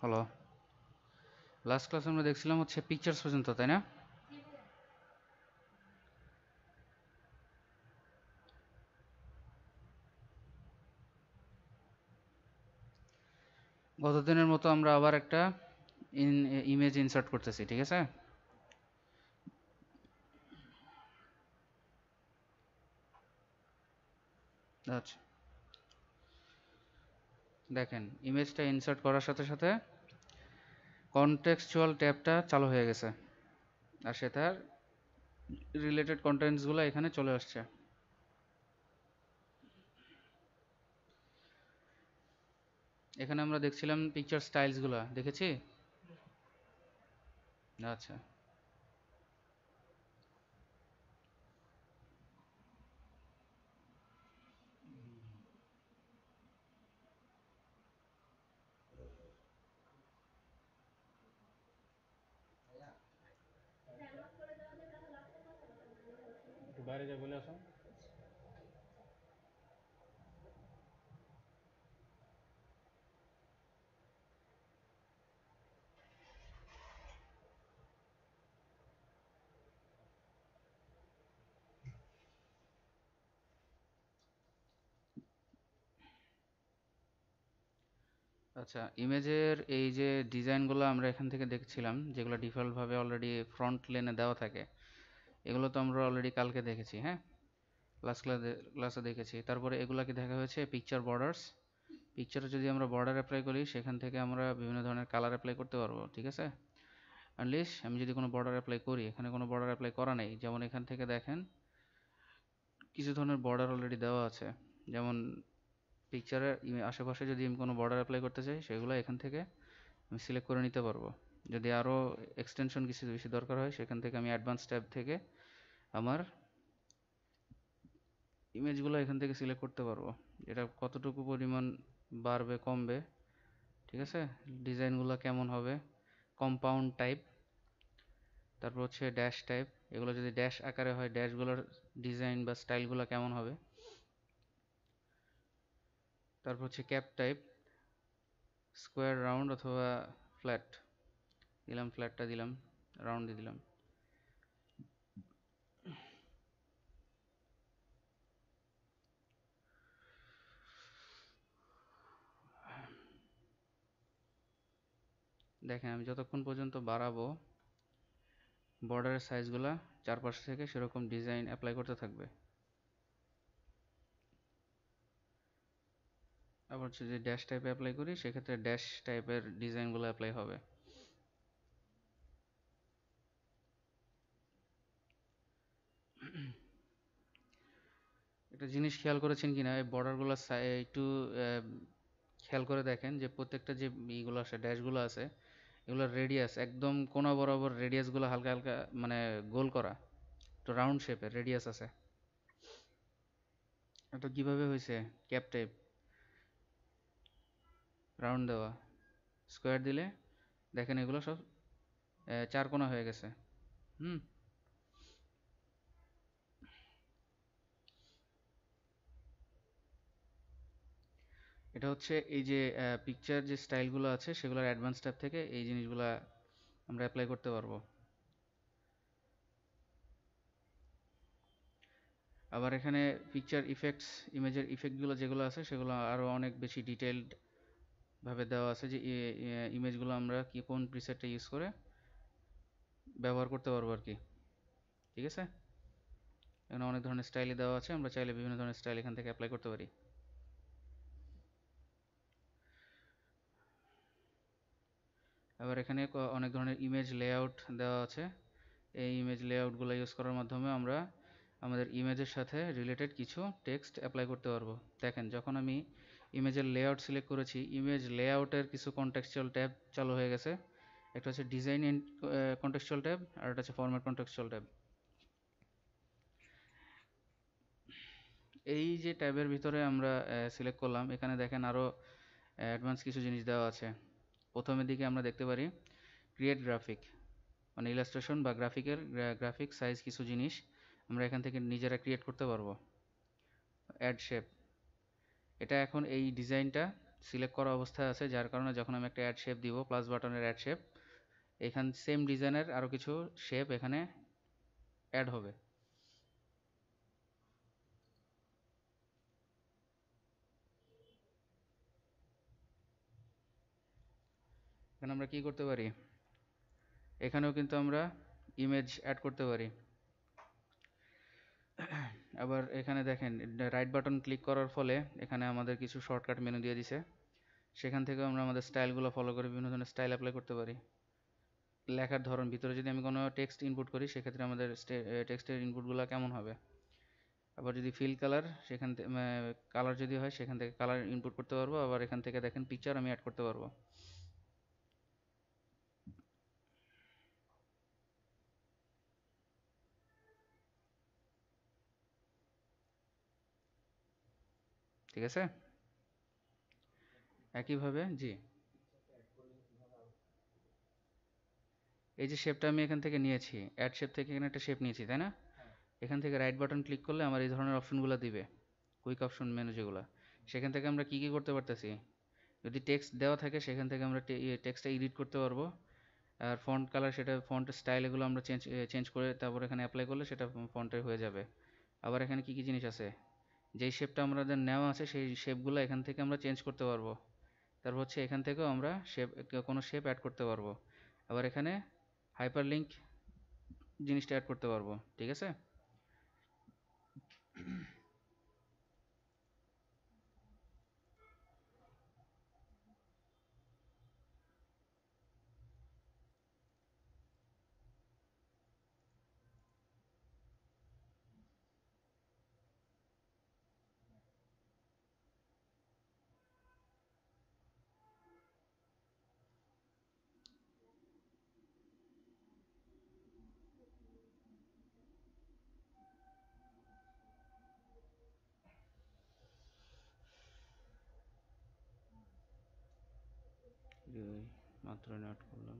হলো। লাস্ট ক্লাসে আমরা দেখছিলাম হচ্ছে পিকচার্স পর্যন্ত, তাই না? গত দিনের মতো আমরা আবার একটা ইমেজ ইনসার্ট করতেছি, ঠিক আছে? আচ্ছা, দেখেন ইমেজটা ইনসার্ট করার সাথে সাথে কনটেক্সচুয়াল ট্যাবটা চালু হয়ে গেছে, আর সেটার রিলেটেড কন্টেন্টসগুলো এখানে চলে আসছে। এখানে আমরা দেখছিলাম পিকচার স্টাইলসগুলো, দেখেছি? আচ্ছা, একটু বাইরে যা বলে আসো। আচ্ছা, ইমেজের এই যে ডিজাইনগুলো আমরা এখান থেকে দেখছিলাম, যেগুলো ডিফল্টভাবে অলরেডি ফ্রন্ট লেনে দেওয়া থাকে, এগুলো তো আমরা অলরেডি কালকে দেখেছি, হ্যাঁ? লাস্ট ক্লাসে দেখেছি। তারপরে এগুলাকে দেখা হয়েছে পিকচার বর্ডার্স। পিকচারে যদি আমরা বর্ডার অ্যাপ্লাই করি, সেখান থেকে আমরা বিভিন্ন ধরনের কালার অ্যাপ্লাই করতে পারবো, ঠিক আছে? আনলিশ আমি যদি কোনো বর্ডার অ্যাপ্লাই করি, এখানে কোনো বর্ডার অ্যাপ্লাই করা নেই, যেমন এখান থেকে দেখেন কিছু ধরনের বর্ডার অলরেডি দেওয়া আছে। যেমন পিকচারের আশেপাশে যদি আমি কোনো বর্ডার অ্যাপ্লাই করতে চাই, সেগুলো এখান থেকে আমি সিলেক্ট করে নিতে পারবো। যদি আরও এক্সটেনশন কিছু বেশি দরকার হয়, সেখান থেকে আমি অ্যাডভান্স ট্যাব থেকে আমার ইমেজগুলো এখান থেকে সিলেক্ট করতে পারবো। এটা কতটুকু পরিমাণ বাড়বে কমবে, ঠিক আছে? ডিজাইনগুলো কেমন হবে, কম্পাউন্ড টাইপ, তারপর হচ্ছে ড্যাশ টাইপ। এগুলো যদি ড্যাশ আকারে হয়, ড্যাশগুলোর ডিজাইন বা স্টাইলগুলো কেমন হবে। তারপর হচ্ছে ক্যাপ টাইপ, স্কোয়ার, রাউন্ড অথবা ফ্ল্যাট। দিলাম, ফ্ল্যাটটা দিলাম, রাউন্ড দিয়ে দিলাম। দেখেন আমি যতক্ষণ পর্যন্ত বাড়াবো, বর্ডারের সাইজগুলা চারপাশ থেকে সেরকম ডিজাইন অ্যাপ্লাই করতে থাকবে। আবার হচ্ছে যে ড্যাশ টাইপে অ্যাপ্লাই করি, সেক্ষেত্রে ড্যাশ টাইপের ডিজাইনগুলো অ্যাপ্লাই হবে। একটা জিনিস খেয়াল করেছেন কিনা, এই বর্ডারগুলো একটু খেয়াল করে দেখেন যে প্রত্যেকটা যে ইগুলো আছে, ড্যাশগুলো আছে, এগুলোর রেডিয়াস একদম কোনা বরাবর, রেডিয়াসগুলো হালকা হালকা মানে গোল করা, তো রাউন্ড শেপের রেডিয়াস আছে। এটা কিভাবে হয়েছে? ক্যাপ টাইপ, রাউন্ড দেওয়া। স্কোয়ার দিলে দেখেন এগুলো সব চার কোনা হয়ে গেছে। হুম, এটা হচ্ছে এই যে পিকচার যে স্টাইলগুলো আছে, সেগুলোর অ্যাডভান্স ট্যাব থেকে এই জিনিসগুলো আমরা অ্যাপ্লাই করতে পারবো। আবার এখানে পিকচার ইফেক্টস, ইমেজের ইফেক্টগুলো যেগুলো আছে, সেগুলো আরও অনেক বেশি ডিটেইলড ভাবে দেওয়া আছে, যে ইমেজগুলো আমরা কি কোন প্রিসেটটা ইউজ করে ব্যবহার করতে পারবো আর কি, ঠিক আছে? এখানে অনেক ধরনের স্টাইলে দেওয়া আছে, আমরা চাইলে বিভিন্ন ধরনের স্টাইল এখান থেকে অ্যাপ্লাই করতে পারি। আবার এখানে অনেক ধরনের ইমেজ লেআউট দেওয়া আছে। এই ইমেজ লেআউটগুলো ইউজ করার মাধ্যমে আমরা আমাদের ইমেজের সাথে রিলেটেড কিছু টেক্সট অ্যাপ্লাই করতে পারবো। দেখেন যখন আমি ইমেজের লেআউট সিলেক্ট করেছি, ইমেজ লেআউটের কিছু কন্টেক্সচুয়াল ট্যাব চালু হয়ে গেছে। একটা হচ্ছে ডিজাইন কন্টেক্সচুয়াল ট্যাব, আর একটা হচ্ছে ফরম্যাট কন্টেক্সচুয়াল ট্যাব। এই যে ট্যাবের ভিতরে আমরা সিলেক্ট করলাম, এখানে দেখেন আরও অ্যাডভান্স কিছু জিনিস দেওয়া আছে। প্রথমের দিকে আমরা দেখতে পারি ক্রিয়েট গ্রাফিক, মানে ইলাস্ট্রেশন বা গ্রাফিক সাইজ কিছু জিনিস আমরা এখান থেকে নিজেরা ক্রিয়েট করতে পারবো। অ্যাড শেপ, এটা এখন এই ডিজাইনটা সিলেক্ট করা অবস্থায় আছে, যার কারণে যখন আমি একটা অ্যাড শেপ দিব, প্লাস বাটনের অ্যাড শেপ, এখান সেম ডিজাইনের আরও কিছু শেপ এখানে অ্যাড হবে। এখানে আমরা কি করতে পারি, এখানেও কিন্তু আমরা ইমেজ অ্যাড করতে পারি। আবার এখানে দেখেন রাইট বাটন ক্লিক করার ফলে এখানে আমাদের কিছু শর্টকাট মেনু দিয়ে দিছে, সেখান থেকে আমরা আমাদের স্টাইলগুলো ফলো করে বিভিন্ন ধরনের স্টাইল অ্যাপ্লাই করতে পারি। লেখার ধরন, ভিতরে যদি আমি কোনো টেক্সট ইনপুট করি সেক্ষেত্রে আমাদের টেক্সটের ইনপুটগুলো কেমন হবে। আবার যদি ফিল কালার, সেখান থেকে কালার যদি হয় সেখান থেকে কালার ইনপুট করতে পারবো। আবার এখান থেকে দেখেন পিকচার আমি অ্যাড করতে পারবো। ঠিক আছে, একইভাবে জি, এই যে শেপটা আমি এখান থেকে নিয়েছি, অ্যাড শেপ থেকে এখানে একটা শেপ নিয়েছি, তাই না? এখান থেকে রাইট বাটন ক্লিক করলে আমার এই ধরনের অপশনগুলো দিবে, কুইক অপশন মেনু যেগুলো। সেখান থেকে আমরা কি কি করতে পারতেছি, যদি টেক্সট দেওয়া থাকে সেখান থেকে আমরা টেক্সটটা এডিট করতে পারবো। আর ফন্ট কালার, সেটা ফন্ট স্টাইল, এগুলো আমরা চেঞ্জ করে তারপর এখানে অ্যাপ্লাই করলে সেটা ফন্টের হয়ে যাবে। আবার এখানে কি কি জিনিস আছে, যেই শেপটা আমাদের নেওয়া আছে সেই শেপগুলো এখান থেকে আমরা চেঞ্জ করতে পারবো। তারপর হচ্ছে এখান থেকেও আমরা শেপ, কোনো শেপ অ্যাড করতে পারবো। আবার এখানে হাইপার লিঙ্ক জিনিসটা অ্যাড করতে পারবো। ঠিক আছে, মাত্র নোট করলাম।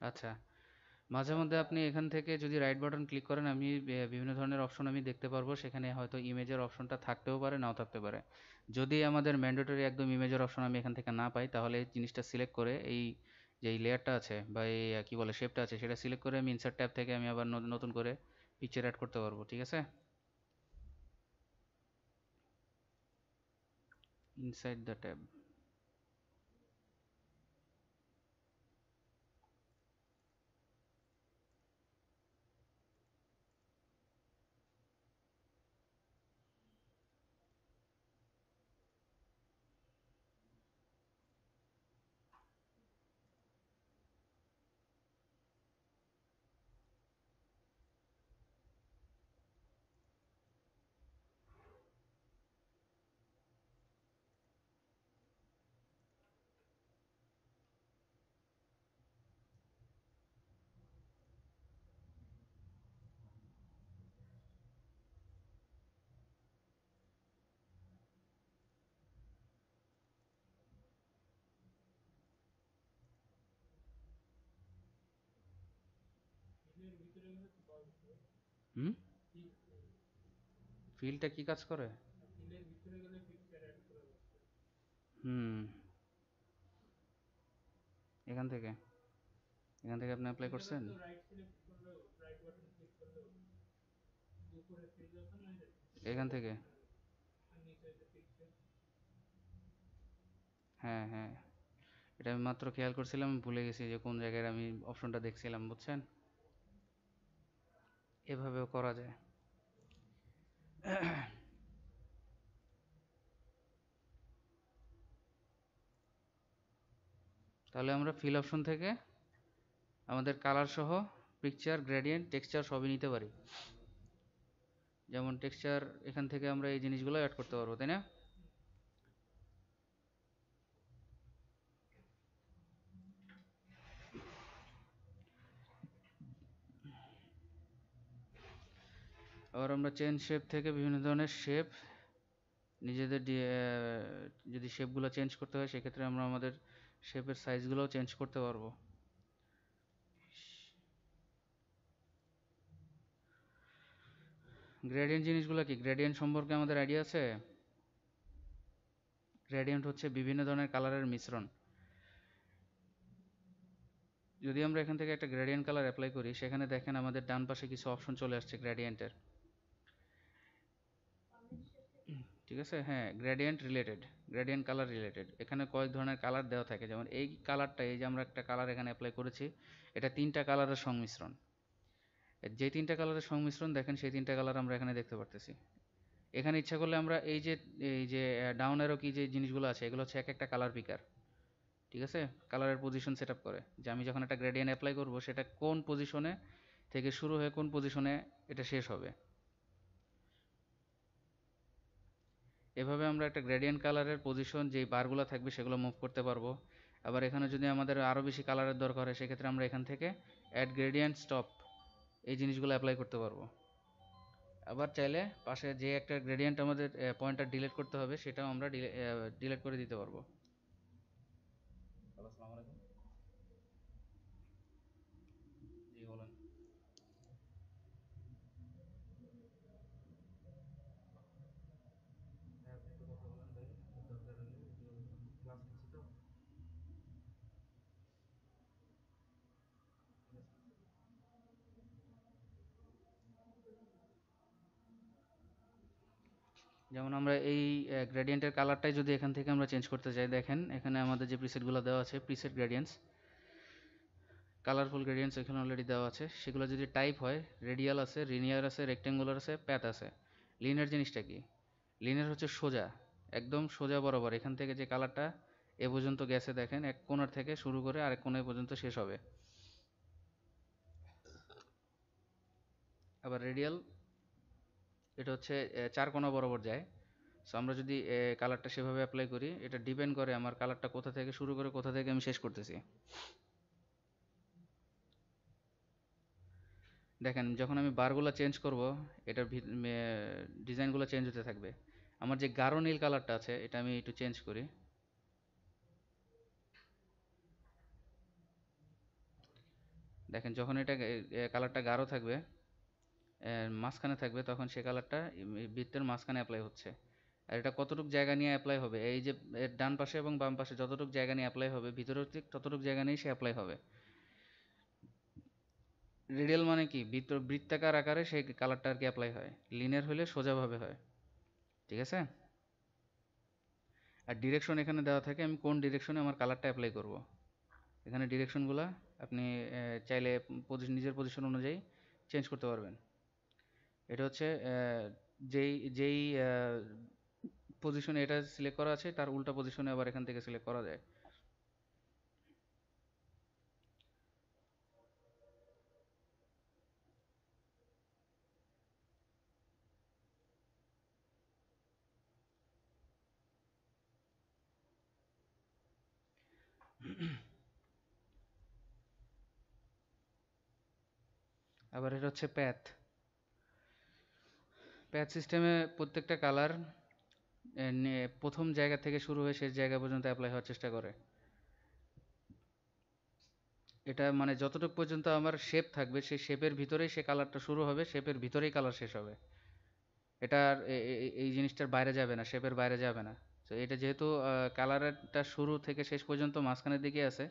আচ্ছা, মাঝে মধ্যে আপনি এখান থেকে যদি রাইট বাটন ক্লিক করেন, আমি বিভিন্ন ধরনের অপশন আমি দেখতে পারবো। সেখানে হয়তো ইমেজের অপশনটা থাকতেও পারে, নাও থাকতে পারে। যদি আমাদের ম্যান্ডেটরি একদম ইমেজের অপশন আমি এখান থেকে না পাই, তাহলে এই জিনিসটা সিলেক্ট করে এই যে এই লেয়ারটা আছে বা এই কি বলে শেপটা আছে, সেটা সিলেক্ট করে আমি ইনসার্ট ট্যাব থেকে আমি আবার নতুন করে পিকচার অ্যাড করতে পারবো। ঠিক আছে, ইনসাইড দ্য ট্যাব। হুম, ফিলটা কি কাজ করে? হুম, এখান থেকে, এখান থেকে আপনি অ্যাপ্লাই করছেন। এখান থেকে, হ্যাঁ হ্যাঁ, এটা আমি মাত্র খেয়াল করছিলাম, ভুলে গেছি যে কোন জায়গায় আমি অপশনটা দেখছিলাম, বুঝছেন? এভাবেও করা যায়। তাহলে আমরা ফিল অপশন থেকে আমাদের কালার সহ পিকচার, গ্রেডিয়েন্ট, টেক্সচার সবই নিতে পারি। যেমন টেক্সচার, এখান থেকে আমরা এই জিনিসগুলো অ্যাড করতে পারবো, তাই না? আবার আমরা চেন শেপ থেকে বিভিন্ন ধরনের শেপ নিজেদের যদি শেপগুলো চেঞ্জ করতে হয় সেক্ষেত্রে আমরা আমাদের শেপের সাইজগুলোও চেঞ্জ করতে পারবো। গ্রেডিয়েন্ট জিনিসগুলো কি? গ্রেডিয়েন্ট সম্পর্কে আমাদের আইডিয়া আছে? গ্রেডিয়েন্ট হচ্ছে বিভিন্ন ধরনের কালারের মিশ্রণ। যদি আমরা এখান থেকে একটা গ্রেডিয়েন্ট কালার অ্যাপ্লাই করি, সেখানে দেখেন আমাদের ডান পাশে কিছু অপশন চলে আসছে গ্রেডিয়েন্টের। ঠিক আছে, হ্যাঁ, gradient related, gradient colour related. এখানে কয়েক ধরনের কালার দেওয়া থাকে, যেমন এই কালারটা, এই যে আমরা একটা কালার এখানে অ্যাপ্লাই করেছি, এটা 3টা কালারের সংমিশ্রণ। যে 3টা কালারের সংমিশ্রণ দেখেন, সেই 3টা কালার আমরা এখানে দেখতে পারতেছি। এখানে ইচ্ছা করলে আমরা এই যে ডাউন অ্যারো কি যে জিনিসগুলো আছে, এগুলো হচ্ছে এক একটা কালার পিকার। ঠিক আছে, কালারের পজিশন সেট আপ করে, যে আমি যখন একটা গ্রেডিয়েন্ট অ্যাপ্লাই করব, সেটা কোন পজিশনে থেকে শুরু হয়ে কোন পজিশনে এটা শেষ হবে। এভাবে আমরা একটা গ্রেডিয়েন্ট কালারের পজিশন, যেই বারগুলো থাকবে সেগুলো মুভ করতে পারবো। আবার এখানে যদি আমাদের আরও বেশি কালারের দরকার হয়, সেক্ষেত্রে আমরা এখান থেকে অ্যাড গ্রেডিয়েন্ট স্টপ এই জিনিসগুলো অ্যাপ্লাই করতে পারবো। আবার চাইলে পাশে যে একটা গ্রেডিয়েন্ট আমাদের পয়েন্টার ডিলিট করতে হবে, সেটাও আমরা ডিলিট করে দিতে পারবো। আসসালামু আলাইকুম। জি বলেন। হ্যাঁ, আপনি একটু কথা বলেন ভাই, দরকার হলে একটু ক্লাস নিচ্ছি তো। যেমন আমরা এই গ্রেডিয়েন্টের কালারটাই যদি এখান থেকে আমরা চেঞ্জ করতে চাই, দেখেন এখানে আমাদের যে প্রিসেটগুলো দেওয়া আছে, প্রিসেট গ্রেডিয়েন্টস, কালারফুল গ্রেডিয়েন্টস এখানে অলরেডি দেওয়া আছে। সেগুলো যদি টাইপ হয়, রেডিয়াল আছে, লিনিয়ার আছে, রেক্টেঙ্গুলার আছে, প্যাথ আছে। লিনিয়ার জিনিসটা কি? লিনিয়ার হচ্ছে সোজা, একদম সোজা বরাবর, এখান থেকে যে কালারটা এ পর্যন্ত গেছে, দেখেন এক কোণার থেকে শুরু করে আরেক কোণায় পর্যন্ত শেষ হবে। আবার রেডিয়াল, এটা হচ্ছে 4 কোণা বরাবর যায়। সো আমরা যদি কালারটা সেভাবে অ্যাপ্লাই করি, এটা ডিপেন্ড করে আমার কালারটা কোথা থেকে শুরু করে কোথা থেকে আমি শেষ করতেছি। দেখেন যখন আমি বারগুলো চেঞ্জ করব, এটার ডিজাইনগুলো চেঞ্জ হতে থাকবে। আমার যে গাঢ় নীল কালারটা আছে, এটা আমি একটু চেঞ্জ করি। দেখেন যখন এটা কালারটা গাঢ় থাকবে, মাঝখানে থাকবে, তখন সে কালারটা বৃত্তের মাঝখানে অ্যাপ্লাই হচ্ছে। আর এটা কতটুকু জায়গা নিয়ে অ্যাপ্লাই হবে, এই যে এর ডান পাশে এবং বাম পাশে যতটুকু জায়গা নিয়ে অ্যাপ্লাই হবে, ভিতরের ঠিক ততটুকু জায়গা নিয়ে সে অ্যাপ্লাই হবে। রেডিয়াল মানে কি? বৃত্তাকার আকারে সেই কালারটা আর কি অ্যাপ্লাই হয়। লিনিয়ার হলে সোজাভাবে হয়। ঠিক আছে। আর ডিরেকশন এখানে দেওয়া থাকে, আমি কোন ডিরেকশনে আমার কালারটা অ্যাপ্লাই করব। এখানে ডিরেকশনগুলো আপনি চাইলে নিজের পজিশন অনুযায়ী চেঞ্জ করতে পারবেন। এটা হচ্ছে যেই যেই পজিশনে এটা সিলেক্ট করা আছে, তার উল্টা পজিশনে আবার এখান থেকে সিলেক্ট করা যায়। আবার এটা হচ্ছে প্যাথ। প্যাথ সিস্টেমে প্রত্যেকটা কালার প্রথম জায়গা থেকে শুরু হয়ে শেষ জায়গা পর্যন্ত অ্যাপ্লাই হওয়ার চেষ্টা করে। এটা মানে যতটুকু পর্যন্ত আমার শেপ থাকবে, সেই শেপের ভিতরেই সে কালারটা শুরু হবে, শেপের ভিতরেই কালার শেষ হবে। এটা আর এই জিনিসটার বাইরে যাবে না, শেপের বাইরে যাবে না। তো এটা যেহেতু কালারটা শুরু থেকে শেষ পর্যন্ত মাঝখানের দিকে আছে,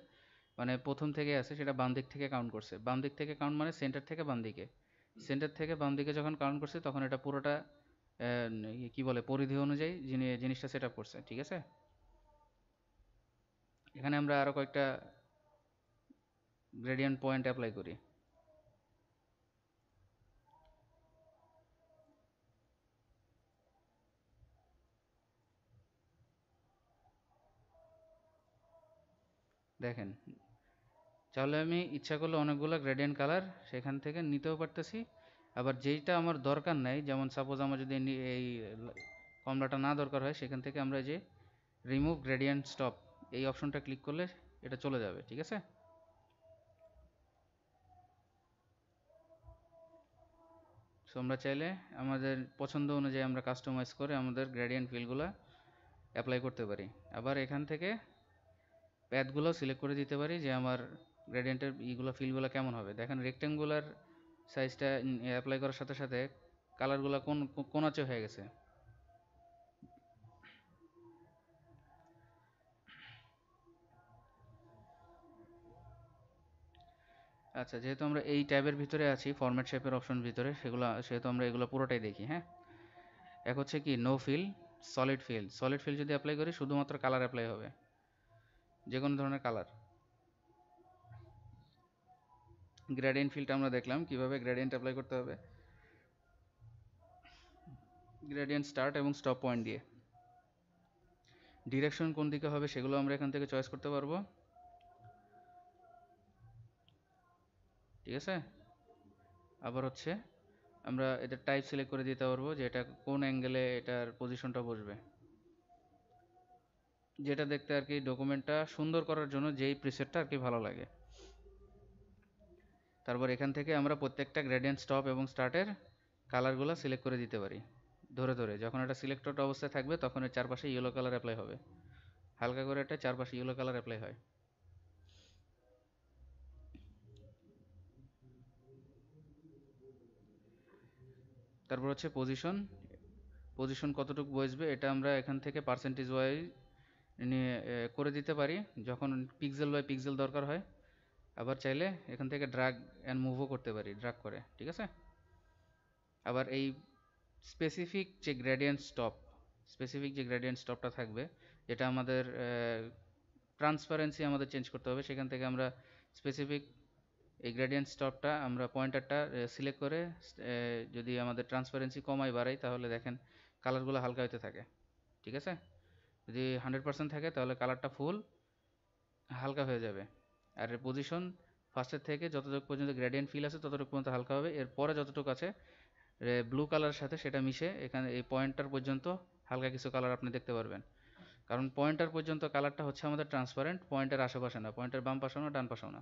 মানে প্রথম থেকে আছে, সেটা বাম দিক থেকে কাউন্ট করছে। বাম দিক থেকে কাউন্ট মানে সেন্টার থেকে বাম দিকে। সেন্টার থেকে বাম দিকে যখন কাউন্ট করছে, তখন এটা পুরোটা কি বলে, পরিধি অনুযায়ী জিনিসটা সেট আপ করছে। ঠিক আছে। এখানে আমরা আরো কয়েকটা গ্রেডিয়েন্ট পয়েন্ট অ্যাপ্লাই করি। দেখেন, তাহলে আমি ইচ্ছা করলে অনেকগুলো গ্রেডিয়েন্ট কালার সেখান থেকে নিতেও পারতেছি। আবার যেইটা আমার দরকার নাই, যেমন সাপোজ আমার যদি এই কমলাটা না দরকার হয়, সেখান থেকে আমরা যে রিমুভ গ্রেডিয়েন্ট স্টপ এই অপশনটা ক্লিক করলে এটা চলে যাবে। ঠিক আছে। সো আমরা চাইলে আমাদের পছন্দ অনুযায়ী আমরা কাস্টমাইজ করে আমাদের গ্রেডিয়েন্ট ফিলগুলো অ্যাপ্লাই করতে পারি। আবার এখান থেকে প্যাথগুলো সিলেক্ট করে দিতে পারি, যে আমার গ্রেডিয়েন্টের ফিলগুলো কেমন হবে। দেখেন রেক্টেঙ্গুলার সাইজটা অ্যাপ্লাই করার সাথে সাথে কালারগুলো কোনাচে হয়ে গেছে। আচ্ছা, যেহেতু আমরা এই ট্যাবের ভিতরে আছি, ফরম্যাট শেপের অপশন ভিতরে, সেহেতু আমরা এগুলো পুরোটাই দেখি। হ্যাঁ, এক হচ্ছে কি no fill, solid fill. Solid fill যদি অ্যাপ্লাই করি শুধুমাত্র কালার অ্যাপ্লাই হবে, যে কোনো ধরনের কালার। গ্রেডিয়েন্ট ফিলটা আমরা দেখলাম কিভাবে গ্রেডিয়েন্ট অ্যাপ্লাই করতে হবে, গ্রেডিয়েন্ট স্টার্ট এবং স্টপ পয়েন্ট দিয়ে। ডিরেকশন কোন দিকে হবে সেগুলো আমরা এখান থেকে চয়েস করতে পারবো, ঠিক আছে। আবার হচ্ছে আমরা এটার টাইপ সিলেক্ট করে দিতে পারবো যে এটা কোন অ্যাঙ্গেলে এটার পজিশনটা বসবে, যেটা দেখতে আর কি ডকুমেন্টটা সুন্দর করার জন্য যেই প্রিসেটটা আর কি ভালো লাগে। তারপর এখান থেকে আমরা প্রত্যেকটা গ্রেডিয়েন্ট স্টপ এবং স্টার্টের কালারগুলো সিলেক্ট করে দিতে পারি ধরে ধরে। যখন এটা সিলেক্টেড অবস্থায় থাকবে তখন এর চারপাশে ইয়েলো কালার অ্যাপ্লাই হবে, হালকা করে এটা চারপাশে ইয়েলো কালার অ্যাপ্লাই হয়। তারপর হচ্ছে পজিশন, পজিশন কতটুকু বসবে এটা আমরা এখান থেকে পার্সেন্টেজ ওয়াইজ নিয়ে করে দিতে পারি যখন পিক্সেল বাই পিক্সেল দরকার হয়। আবার চাইলে এখান থেকে ড্রাগ অ্যান্ড মুভও করতে পারি, ড্রাগ করে, ঠিক আছে। আবার এই স্পেসিফিক যে গ্রেডিয়েন্ট স্টপ, স্পেসিফিক যে গ্রেডিয়েন্ট স্টপটা থাকবে, যেটা আমাদের ট্রান্সপারেন্সি আমাদের চেঞ্জ করতে হবে, সেখান থেকে আমরা স্পেসিফিক এই গ্রেডিয়েন্ট স্টপটা আমরা পয়েন্টারটা সিলেক্ট করে যদি আমাদের ট্রান্সপারেন্সি কমাই বাড়াই তাহলে দেখেন কালারগুলো হালকা হতে থাকে, ঠিক আছে। যদি 100% থাকে তাহলে কালারটা ফুল হালকা হয়ে যাবে। আর এর পজিশন ফার্স্টের থেকে যতটুকু পর্যন্ত গ্রেডিয়েন্ট ফিল আছে ততটুকু পর্যন্ত হালকা হবে, এরপরে যতটুকু আছে ব্লু কালারের সাথে সেটা মিশে এখানে এই পয়েন্টার পর্যন্ত হালকা কিছু কালার আপনি দেখতে পারবেন। কারণ পয়েন্টার পর্যন্ত কালারটা হচ্ছে আমাদের ট্রান্সপারেন্ট, পয়েন্টের আশেপাশে না, পয়েন্টের বাম পাশেও না, ডান পাশেও না।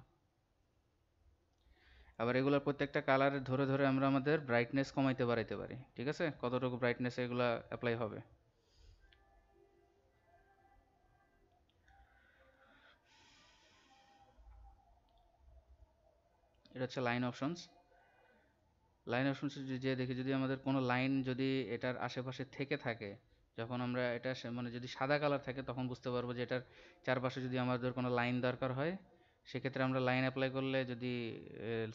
আবার এগুলোর প্রত্যেকটা কালার ধরে ধরে আমরা আমাদের ব্রাইটনেস কমাইতে বাড়াইতে পারি, ঠিক আছে, কতটুকু ব্রাইটনেস এগুলা অ্যাপ্লাই হবে। এটা হচ্ছে লাইন অপশনস। লাইন অপশনস যে দেখি যদি আমাদের কোনো লাইন যদি এটার আশেপাশে থেকে থাকে, যখন আমরা এটা মানে যদি সাদা কালার থাকে তখন বুঝতে পারবো যে এটার চারপাশে যদি আমাদের কোনো লাইন দরকার হয়, সেক্ষেত্রে আমরা লাইন অ্যাপ্লাই করলে যদি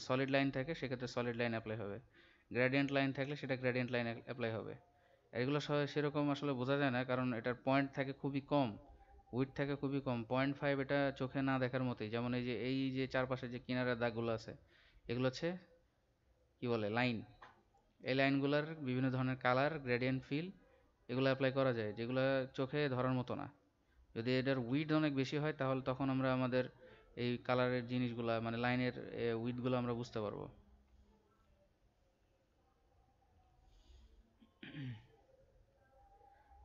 সলিড লাইন থাকে সেক্ষেত্রে সলিড লাইন অ্যাপ্লাই হবে, গ্রেডিয়েন্ট লাইন থাকলে সেটা গ্রেডিয়েন্ট লাইন অ্যাপ্লাই হবে। এগুলো সেরকম আসলে বোঝা যায় না কারণ এটার পয়েন্ট থাকে খুবই কম, উইডথ থাকে খুবই কম, 0.5, এটা চোখে না দেখার মতোই। যেমন এই যে চারপাশে যে কিনারের দাগগুলো আছে এগুলো হচ্ছে কি বলে লাইন। এই লাইনগুলোর বিভিন্ন ধরনের কালার, গ্রেডিয়েন্ট ফিল এগুলো অ্যাপ্লাই করা যায়, যেগুলো চোখে ধরার মতো না। যদি এটার উইডথ অনেক বেশি হয় তাহলে তখন আমরা আমাদের এই কালারের জিনিসগুলা মানে লাইনের উইডথগুলো আমরা বুঝতে পারবো।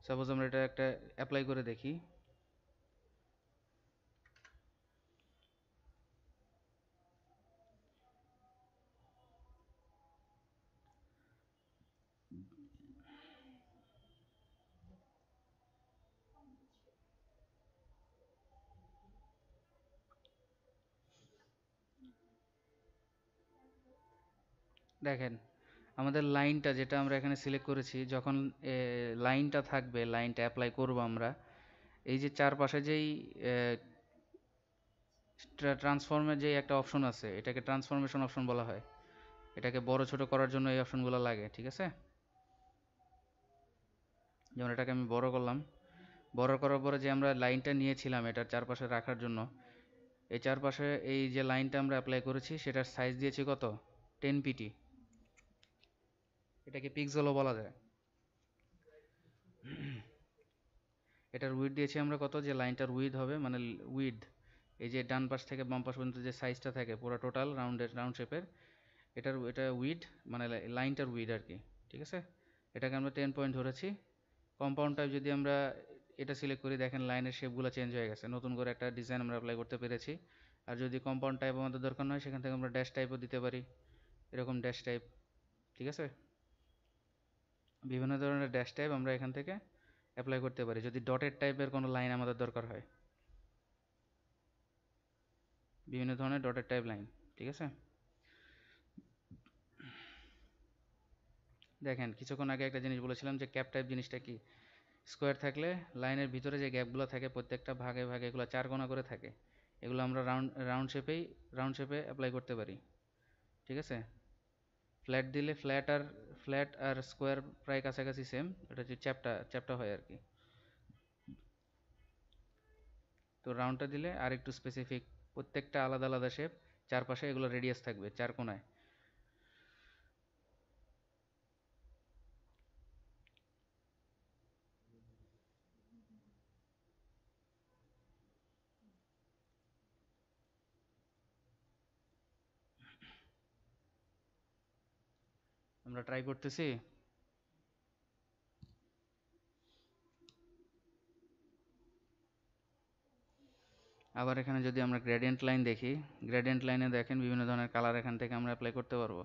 সাপোজ আমরা এটা একটা অ্যাপ্লাই করে দেখি। দেখেন আমাদের লাইনটা যেটা আমরা এখানে সিলেক্ট করেছি, যখন লাইনটা থাকবে, লাইনটা অ্যাপ্লাই করব আমরা, এই যে চারপাশে যেই ট্রান্সফর্মের যে একটা অপশন আছে এটাকে ট্রান্সফরমেশন অপশন বলা হয়। এটাকে বড় ছোট করার জন্য এই অপশনগুলো লাগে, ঠিক আছে। যেমন এটাকে আমি বড় করলাম, বড় করার পরে যে আমরা লাইনটা নিয়েছিলাম এটার চারপাশে রাখার জন্য, এই চারপাশে এই যে লাইনটা আমরা অ্যাপ্লাই করেছি সেটার সাইজ দিয়েছি কত, 10 পিটি। এটাকে পিক্সেলও বলা যায়। এটার উইডথ দিয়েছি আমরা কত, যে লাইনটার উইডথ হবে মানে উইডথ, এই যে ডান পাশ থেকে বাম পাশ পর্যন্ত যে সাইজটা থাকে পুরো টোটাল রাউন্ড শেপের, এটা উইডথ মানে লাইনটার উইডথ আর কি, ঠিক আছে। এটাকে আমরা 10 পয়েন্ট ধরেছি। কম্পাউন্ড টাইপ যদি আমরা এটা সিলেক্ট করি, দেখেন লাইনের শেপগুলো চেঞ্জ হয়ে গেছে, নতুন করে একটা ডিজাইন আমরা অ্যাপ্লাই করতে পেরেছি। আর যদি কম্পাউন্ড টাইপ আমাদের দরকার নয় সেখান থেকে আমরা ড্যাশ টাইপও দিতে পারি, এরকম ড্যাশ টাইপ, ঠিক আছে। বিভিন্ন ধরনের ড্যাশ টাইপ আমরা এখান থেকে অ্যাপ্লাই করতে পারি যদি ডটেড টাইপের কোনো লাইন আমাদের দরকার হয়, বিভিন্ন ধরনের ডটেড টাইপ লাইন, ঠিক আছে। দেখেন কিছুক্ষণ আগে একটা জিনিস বলেছিলাম যে ক্যাপ টাইপ জিনিসটা কি, স্কোয়ার থাকলে লাইনের ভিতরে যে গ্যাপগুলো থাকে প্রত্যেকটা ভাগে ভাগে এগুলো 4 কোণা করে থাকে, এগুলো আমরা রাউন্ড শেপে অ্যাপ্লাই করতে পারি। ঠিক আছে, ফ্ল্যাট দিলে ফ্ল্যাট আর স্কোয়ার প্রায় কাছাকাছি সেম, এটা হচ্ছে চ্যাপ্টা চ্যাপ্টা হয় আর কি। তো রাউন্ডটা দিলে আর একটু স্পেসিফিক, প্রত্যেকটা আলাদা আলাদা শেপ, চারপাশে এগুলো রেডিয়াস থাকবে 4 কোণায়। আমরা ট্রাই করতেছি। আবার এখানে যদি আমরা গ্রেডিয়েন্ট লাইন দেখি, গ্রেডিয়েন্ট লাইনে দেখেন বিভিন্ন ধরনের কালার এখান থেকে আমরা অ্যাপ্লাই করতে পারবো।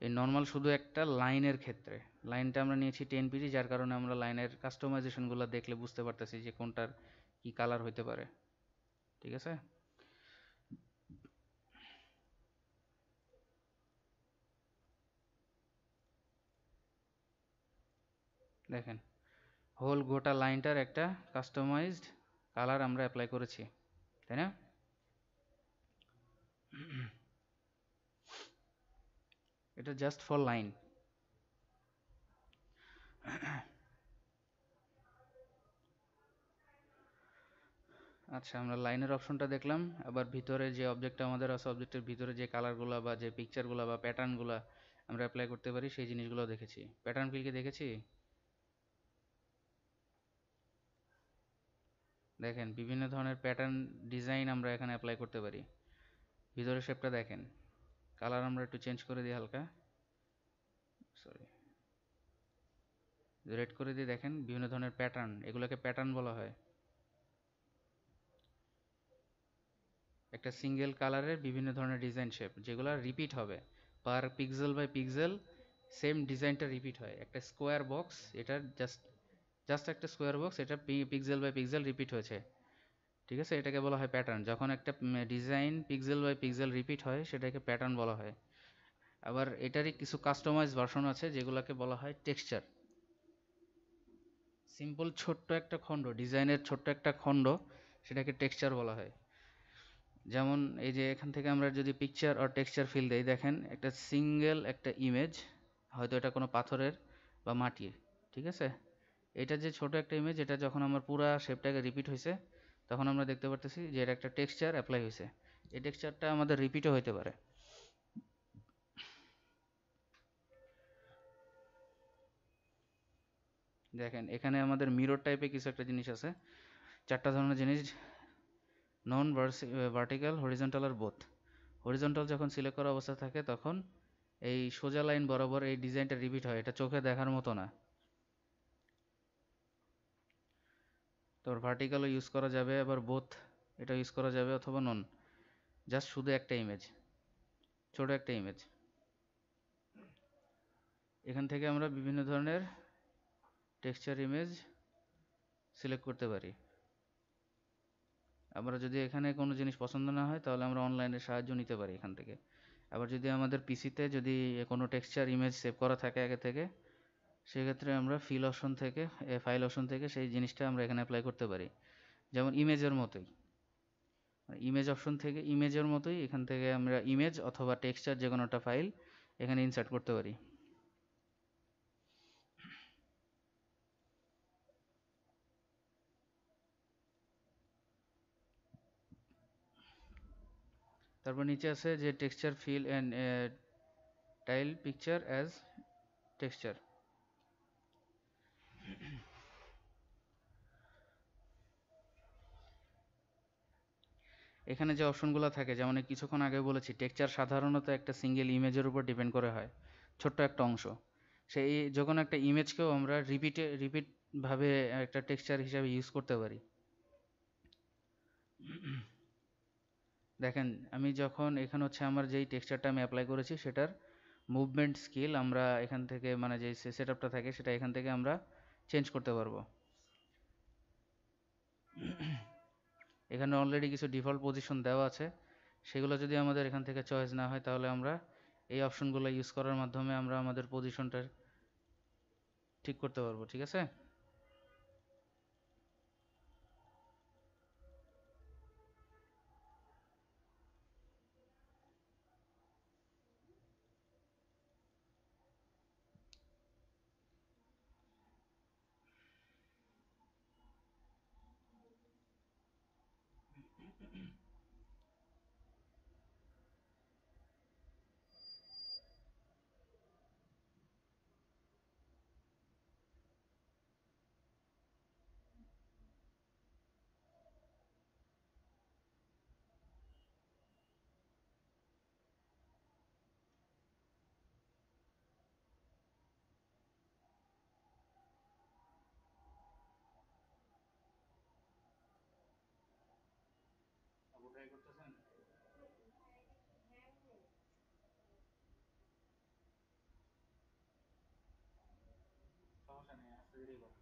এই নর্মাল শুধু একটা লাইনের ক্ষেত্রে, লাইনটা আমরা নিয়েছি 10 পিডি, যার কারণে আমরা লাইনের কাস্টমাইজেশনগুলো দেখলে বুঝতে পারতেছি যে কোনটার কি কালার হইতে পারে। ঠিক আছে, দেখেন হোল গোটা লাইনটার একটা কাস্টমাইজড কালার আমরা অ্যাপ্লাই করেছি, তাই না? এটা জাস্ট ফর লাইন। আচ্ছা, আমরা লাইনের অপশনটা দেখলাম। আবার ভিতরে যে অবজেক্টটা আমাদের আছে, অবজেক্টের ভিতরে যে কালারগুলো বা যে পিকচারগুলো বা প্যাটার্নগুলো আমরা অ্যাপ্লাই করতে পারি সেই জিনিসগুলো দেখেছি। প্যাটার্ন ফিলকে দেখেছি, দেখেন বিভিন্ন ধরনের প্যাটার্ন ডিজাইন আমরা এখানে অ্যাপ্লাই করতে পারি। ভিতরের শেপটা দেখেন, কালার আমরা একটু চেঞ্জ করে দিই হালকা, সরি রেড করে দিয়ে, দেখেন বিভিন্ন ধরনের প্যাটার্ন, এগুলোকে প্যাটার্ন বলা হয়। একটা সিঙ্গেল কালারের বিভিন্ন ধরনের ডিজাইন শেপ যেগুলো রিপিট হবে, per pixel by pixel same ডিজাইনটা রিপিট হয়। একটা স্কোয়ার বক্স, এটা জাস্ট জাস্ট একটা স্কোয়ার বক্স, এটা পিক্সেল বাই পিক্সেল রিপিট হয়েছে। ঠিক আছে, এটাকে বলা হয় প্যাটার্ন। যখন একটা design pixel by pixel repeat হয় সেটাকে প্যাটার্ন বলা হয়। আবার এটারই কিছু কাস্টমাইজ ভার্সন আছে যেগুলোকে বলা হয় টেক্সচার। সিম্পল ছোট্ট একটা খণ্ড, ডিজাইনের ছোট্ট একটা খণ্ড, সেটাকে টেক্সচার বলা হয়। যেমন এই যে এখান থেকে আমরা যদি পিকচার আর টেক্সচার ফিল দেই, দেখেন একটা সিঙ্গেল একটা ইমেজ, হয়তো এটা কোনো পাথরের বা মাটির। ঠিক আছে, এটা যে ছোট একটা ইমেজ, এটা যখন আমার পুরা শেপটাকে রিপিট হয়েছে তখন আমরা দেখতে পারতেছি যে এটা একটা টেক্সচার অ্যাপ্লাই হয়েছে। এই টেক্সচারটা আমাদের রিপিটও হইতে পারে। দেখেন এখানে আমাদের মিরর টাইপের কিছু একটা জিনিস আছে, 4টা ধরনের জিনিস, নন ভার্টিক্যাল, হরিজন্টাল আর বোথ। হরিজন্টাল যখন সিলেক্ট করা অবস্থা থাকে তখন এই সোজা লাইন বরাবর এই ডিজাইনটা রিপিট হয়, এটা চোখে দেখার মতো না। তো ভার্টিক্যালও ইউজ করা যাবে, আবার বোথ এটা ইউজ করা যাবে, অথবা নন, জাস্ট শুধু একটা ইমেজ, ছোট একটা ইমেজ। এখান থেকে আমরা বিভিন্ন ধরনের টেক্সচার ইমেজ সিলেক্ট করতে পারি। আমরা যদি এখানে কোনো জিনিস পছন্দ না হয় তাহলে আমরা অনলাইনের সাহায্য নিতে পারি এখান থেকে। আবার যদি আমাদের পিসিতে যদি কোনো টেক্সচার ইমেজ সেভ করা থাকে আগে থেকে, সেক্ষেত্রে আমরা ফাইল অপশন থেকে সেই জিনিসটা আমরা এখানে অ্যাপ্লাই করতে পারি। যেমন ইমেজের মতোই, ইমেজ অপশন থেকে ইমেজের মতোই এখান থেকে আমরা ইমেজ অথবা টেক্সচার যে কোনো একটা ফাইল এখানে ইনসার্ট করতে পারি। তারপর নিচে আছে যে texture fill and tile picture as texture. এখানে যে অপশনগুলো থাকে, যেমন এই কিছুক্ষণ আগে বলেছি টেক্সচার সাধারণত একটা সিঙ্গেল ইমেজের উপর ডিপেন্ড করে হয়, ছোট্ট একটা অংশ। সেই যখন একটা ইমেজকেও আমরা রিপিট ভাবে একটা টেক্সচার হিসাবে ইউজ করতে পারি। দেখেন আমি যখন এখানে হচ্ছে আমার যেই টেক্সচারটা আমি অ্যাপ্লাই করেছি সেটার মুভমেন্ট স্কেল আমরা এখান থেকে, মানে যে সেটআপটা থাকে সেটা এখান থেকে আমরা চেঞ্জ করতে পারবো। এখানে অলরেডি কিছু ডিফল্ট পজিশন দেওয়া আছে, সেগুলো যদি আমাদের এখান থেকে চয়েস না হয় তাহলে আমরা এই অপশনগুলো ইউজ করার মাধ্যমে আমরা আমাদের পজিশনটা ঠিক করতে পারবো, ঠিক আছে? আপু ট্রাই করতেছেন? সমস্যা নেই, আস্তে ধীরে করো।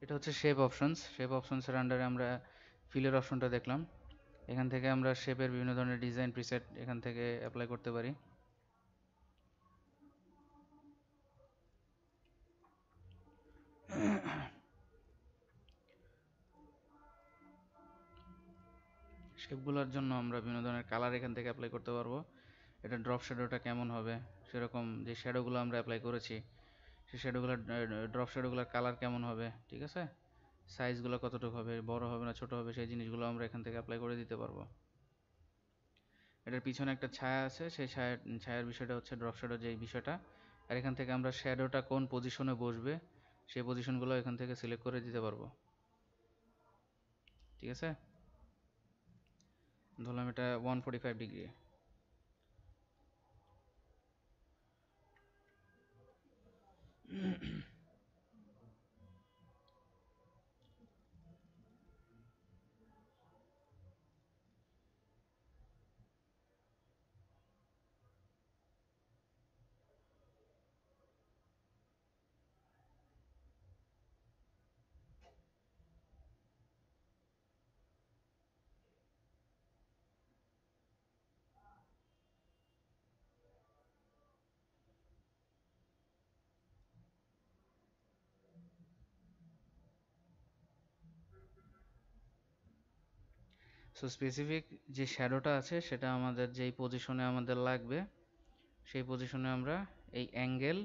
এটা হচ্ছে শেপ অপশনস। শেপ অপশনসের আন্ডারে আমরা ফিলের অপশনটা দেখলাম। এখান থেকে আমরা শেপের বিভিন্ন ধরনের ডিজাইন প্রিসেট এখান থেকে অ্যাপ্লাই করতে পারি। শেপগুলোর জন্য আমরা বিভিন্ন ধরনের কালার এখান থেকে অ্যাপ্লাই করতে পারবো। এটা ড্রপ শ্যাডোটা কেমন হবে, সেরকম যে শ্যাডোগুলো আমরা অ্যাপ্লাই করেছি সেই শ্যাডোগুলোর ড্রপ শ্যাডোগুলোর কালার কেমন হবে, ঠিক আছে? সাইজগুলো কতটুকু হবে, বড় হবে না ছোট হবে, সেই জিনিসগুলো আমরা এখান থেকে অ্যাপ্লাই করে দিতে পারবো। এটার পিছনে একটা ছায়া আছে, সেই ছায়ার বিষয়টা হচ্ছে ড্রপ শ্যাডো যেই বিষয়টা। আর এখান থেকে আমরা শ্যাডোটা কোন পজিশনে বসবে সেই পজিশনগুলো এখান থেকে সিলেক্ট করে দিতে পারবো, ঠিক আছে? ধরলাম এটা 145 ডিগ্রি। সো স্পেসিফিক যে শ্যাডোটা আছে সেটা আমাদের যেই পজিশনে আমাদের লাগবে সেই পজিশনে আমরা এই অ্যাঙ্গেল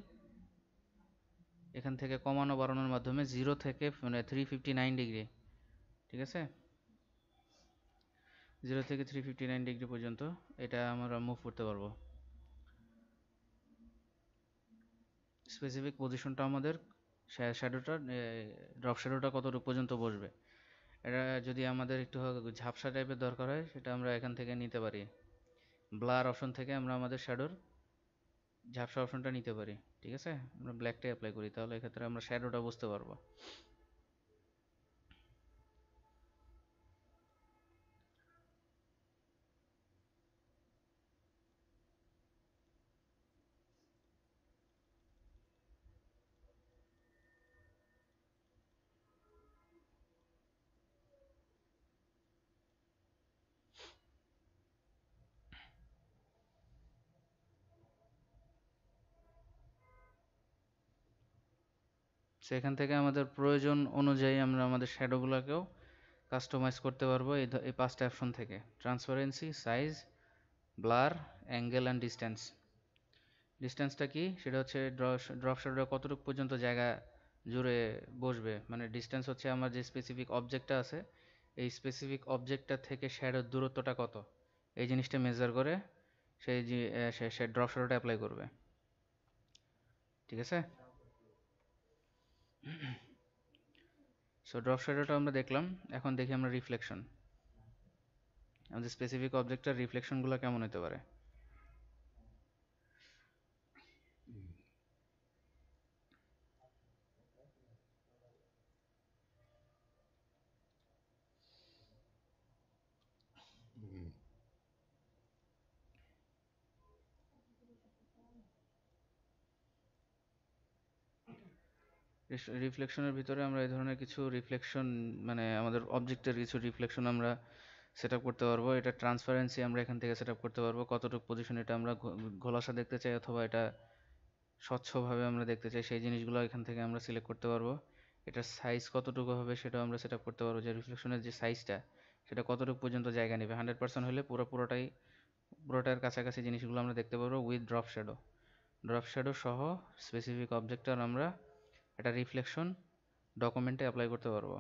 এখান থেকে কমানো বাড়ানোর মাধ্যমে 0 থেকে মানে 359 ডিগ্রি, ঠিক আছে? 0 থেকে 359 ডিগ্রি পর্যন্ত এটা আমরা মুভ করতে পারবো। স্পেসিফিক পজিশনটা আমাদের শ্যাডোটা ড্রপ শ্যাডোটা কতটুকু পর্যন্ত বসবে। এটা যদি আমাদের একটু ঝাপসা টাইপের দরকার হয় সেটা আমরা এখান থেকে নিতে পারি। ব্লার অপশন থেকে আমরা আমাদের শ্যাডোর ঝাপসা অপশনটা নিতে পারি, ঠিক আছে? আমরা ব্ল্যাকটাই অ্যাপ্লাই করি, তাহলে এক্ষেত্রে আমরা শ্যাডোটা বুঝতে পারবো। সেখান থেকে আমাদের প্রয়োজন অনুযায়ী আমরা আমাদের শ্যাডোগুলোকেও কাস্টমাইজ করতে পারবো এই পাঁচটা অপশন থেকে: transparency, size, blur, angle and distance. ডিস্টেন্সটা কি? সেটা হচ্ছে ড্রপ শ্যাডোটা কতটুকু পর্যন্ত জায়গা জুড়ে বসবে, মানে ডিস্টেন্স হচ্ছে আমার যে স্পেসিফিক অবজেক্টটা আছে এই স্পেসিফিক অবজেক্টটা থেকে শ্যাডোর দূরত্বটা কত, এই জিনিসটা মেজার করে সেই যে সে ড্রপ শ্যাডোটা অ্যাপ্লাই করবে। ঠিক আছে? সো ড্রপ শ্যাডোটা আমরা দেখলাম, এখন দেখি আমরা রিফ্লেকশন। আমাদের স্পেসিফিক অবজেক্টটার রিফ্লেকশনগুলো কেমন হতে পারে। রিফ্লেকশনের ভিতরে আমরা এই ধরনের কিছু রিফ্লেকশন, মানে আমাদের অবজেক্টের কিছু রিফ্লেকশন আমরা সেট আপ করতে পারবো। এটা ট্রান্সপারেন্সি আমরা এখান থেকে সেট আপ করতে পারবো, কতটুকু পজিশন এটা আমরা ঘোলাসা দেখতে চাই অথবা এটা স্বচ্ছভাবে আমরা দেখতে চাই, সেই জিনিসগুলো এখান থেকে আমরা সিলেক্ট করতে পারবো। এটার সাইজ কতটুকু হবে সেটাও আমরা সেট আপ করতে পারবো, যে রিফ্লেকশনের যে সাইজটা সেটা কতটুকু পর্যন্ত জায়গা নেবে। 100% হলে পুরোটার কাছাকাছি জিনিসগুলো আমরা দেখতে পারবো উইথ ড্রপ শ্যাডো সহ স্পেসিফিক অবজেক্টটার আমরা একটা রিফ্লেকশন ডকুমেন্টে অ্যাপ্লাই করতে পারবো।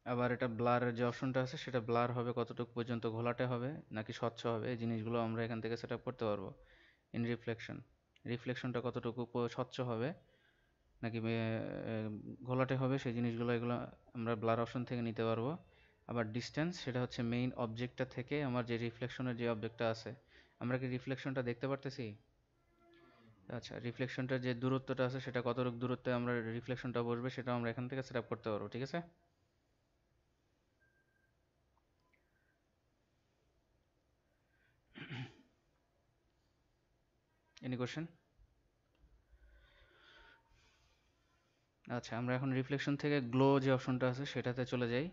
আবার এটা ব্লারের যে অপশনটা আছে সেটা ব্লার হবে কতটুকু পর্যন্ত ঘোলাটে হবে নাকি স্বচ্ছ হবে, এই জিনিসগুলো আমরা এখান থেকে সেট আপ করতে পারবো। ইন রিফ্লেকশনটা কতটুকু স্বচ্ছ হবে নাকি ঘোলাটে হবে, সেই জিনিসগুলো এগুলো আমরা ব্লার অপশন থেকে নিতে পারবো। আবার ডিস্টেন্স, সেটা হচ্ছে মেইন অবজেক্টটা থেকে আমার যে রিফ্লেকশনের যে অবজেক্টটা আছে, আমরা কি রিফ্লেকশনটা দেখতে পারতেছি? আচ্ছা, রিফ্লেকশনটার যে দূরত্বটা আছে সেটা কতটুকু দূরত্বে আমরা রিফ্লেকশনটা বসবে সেটা আমরা এখান থেকে সেট আপ করতে পারবো। ঠিক আছে? Any question? আচ্ছা, আমরা এখন রিফ্লেকশন থেকে গ্লো যে অপশনটা আছে সেটাতে চলে যাই।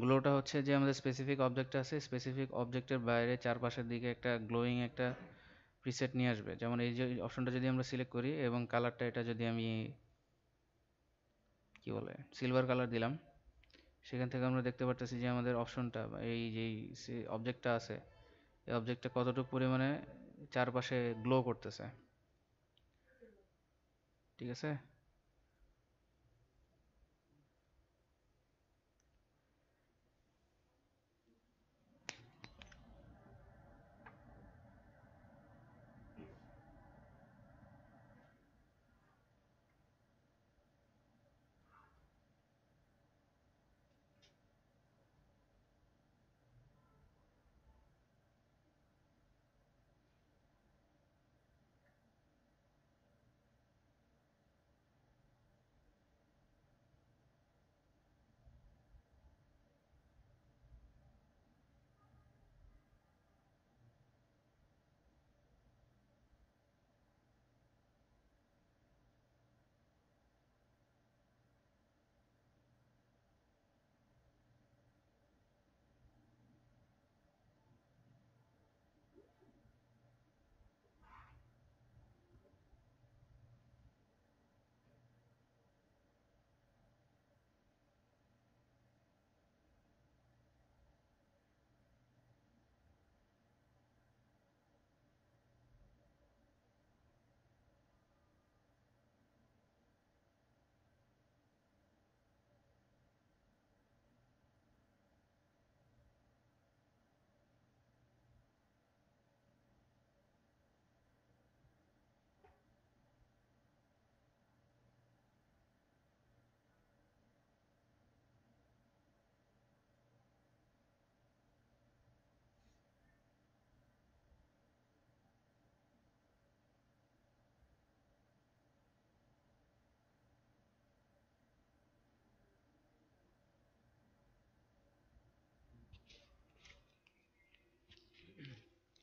গ্লোটা হচ্ছে যে আমাদের স্পেসিফিক অবজেক্ট আছে, স্পেসিফিক অবজেক্টের বাইরে চারপাশের দিকে একটা গ্লোয়িং একটা প্রিসেট নিয়ে আসবে। যেমন এই যে অপশনটা যদি আমরা সিলেক্ট করি এবং কালারটা এটা যদি আমি কি বলে সিলভার কালার দিলাম, সেখান থেকে আমরা দেখতে পারতেছি যে আমাদের অপশনটা এই যে অবজেক্টটা আছে এই অবজেক্টটা কতটুকু পরিমাণে চারপাশে গ্লো করতেছে। ঠিক আছে?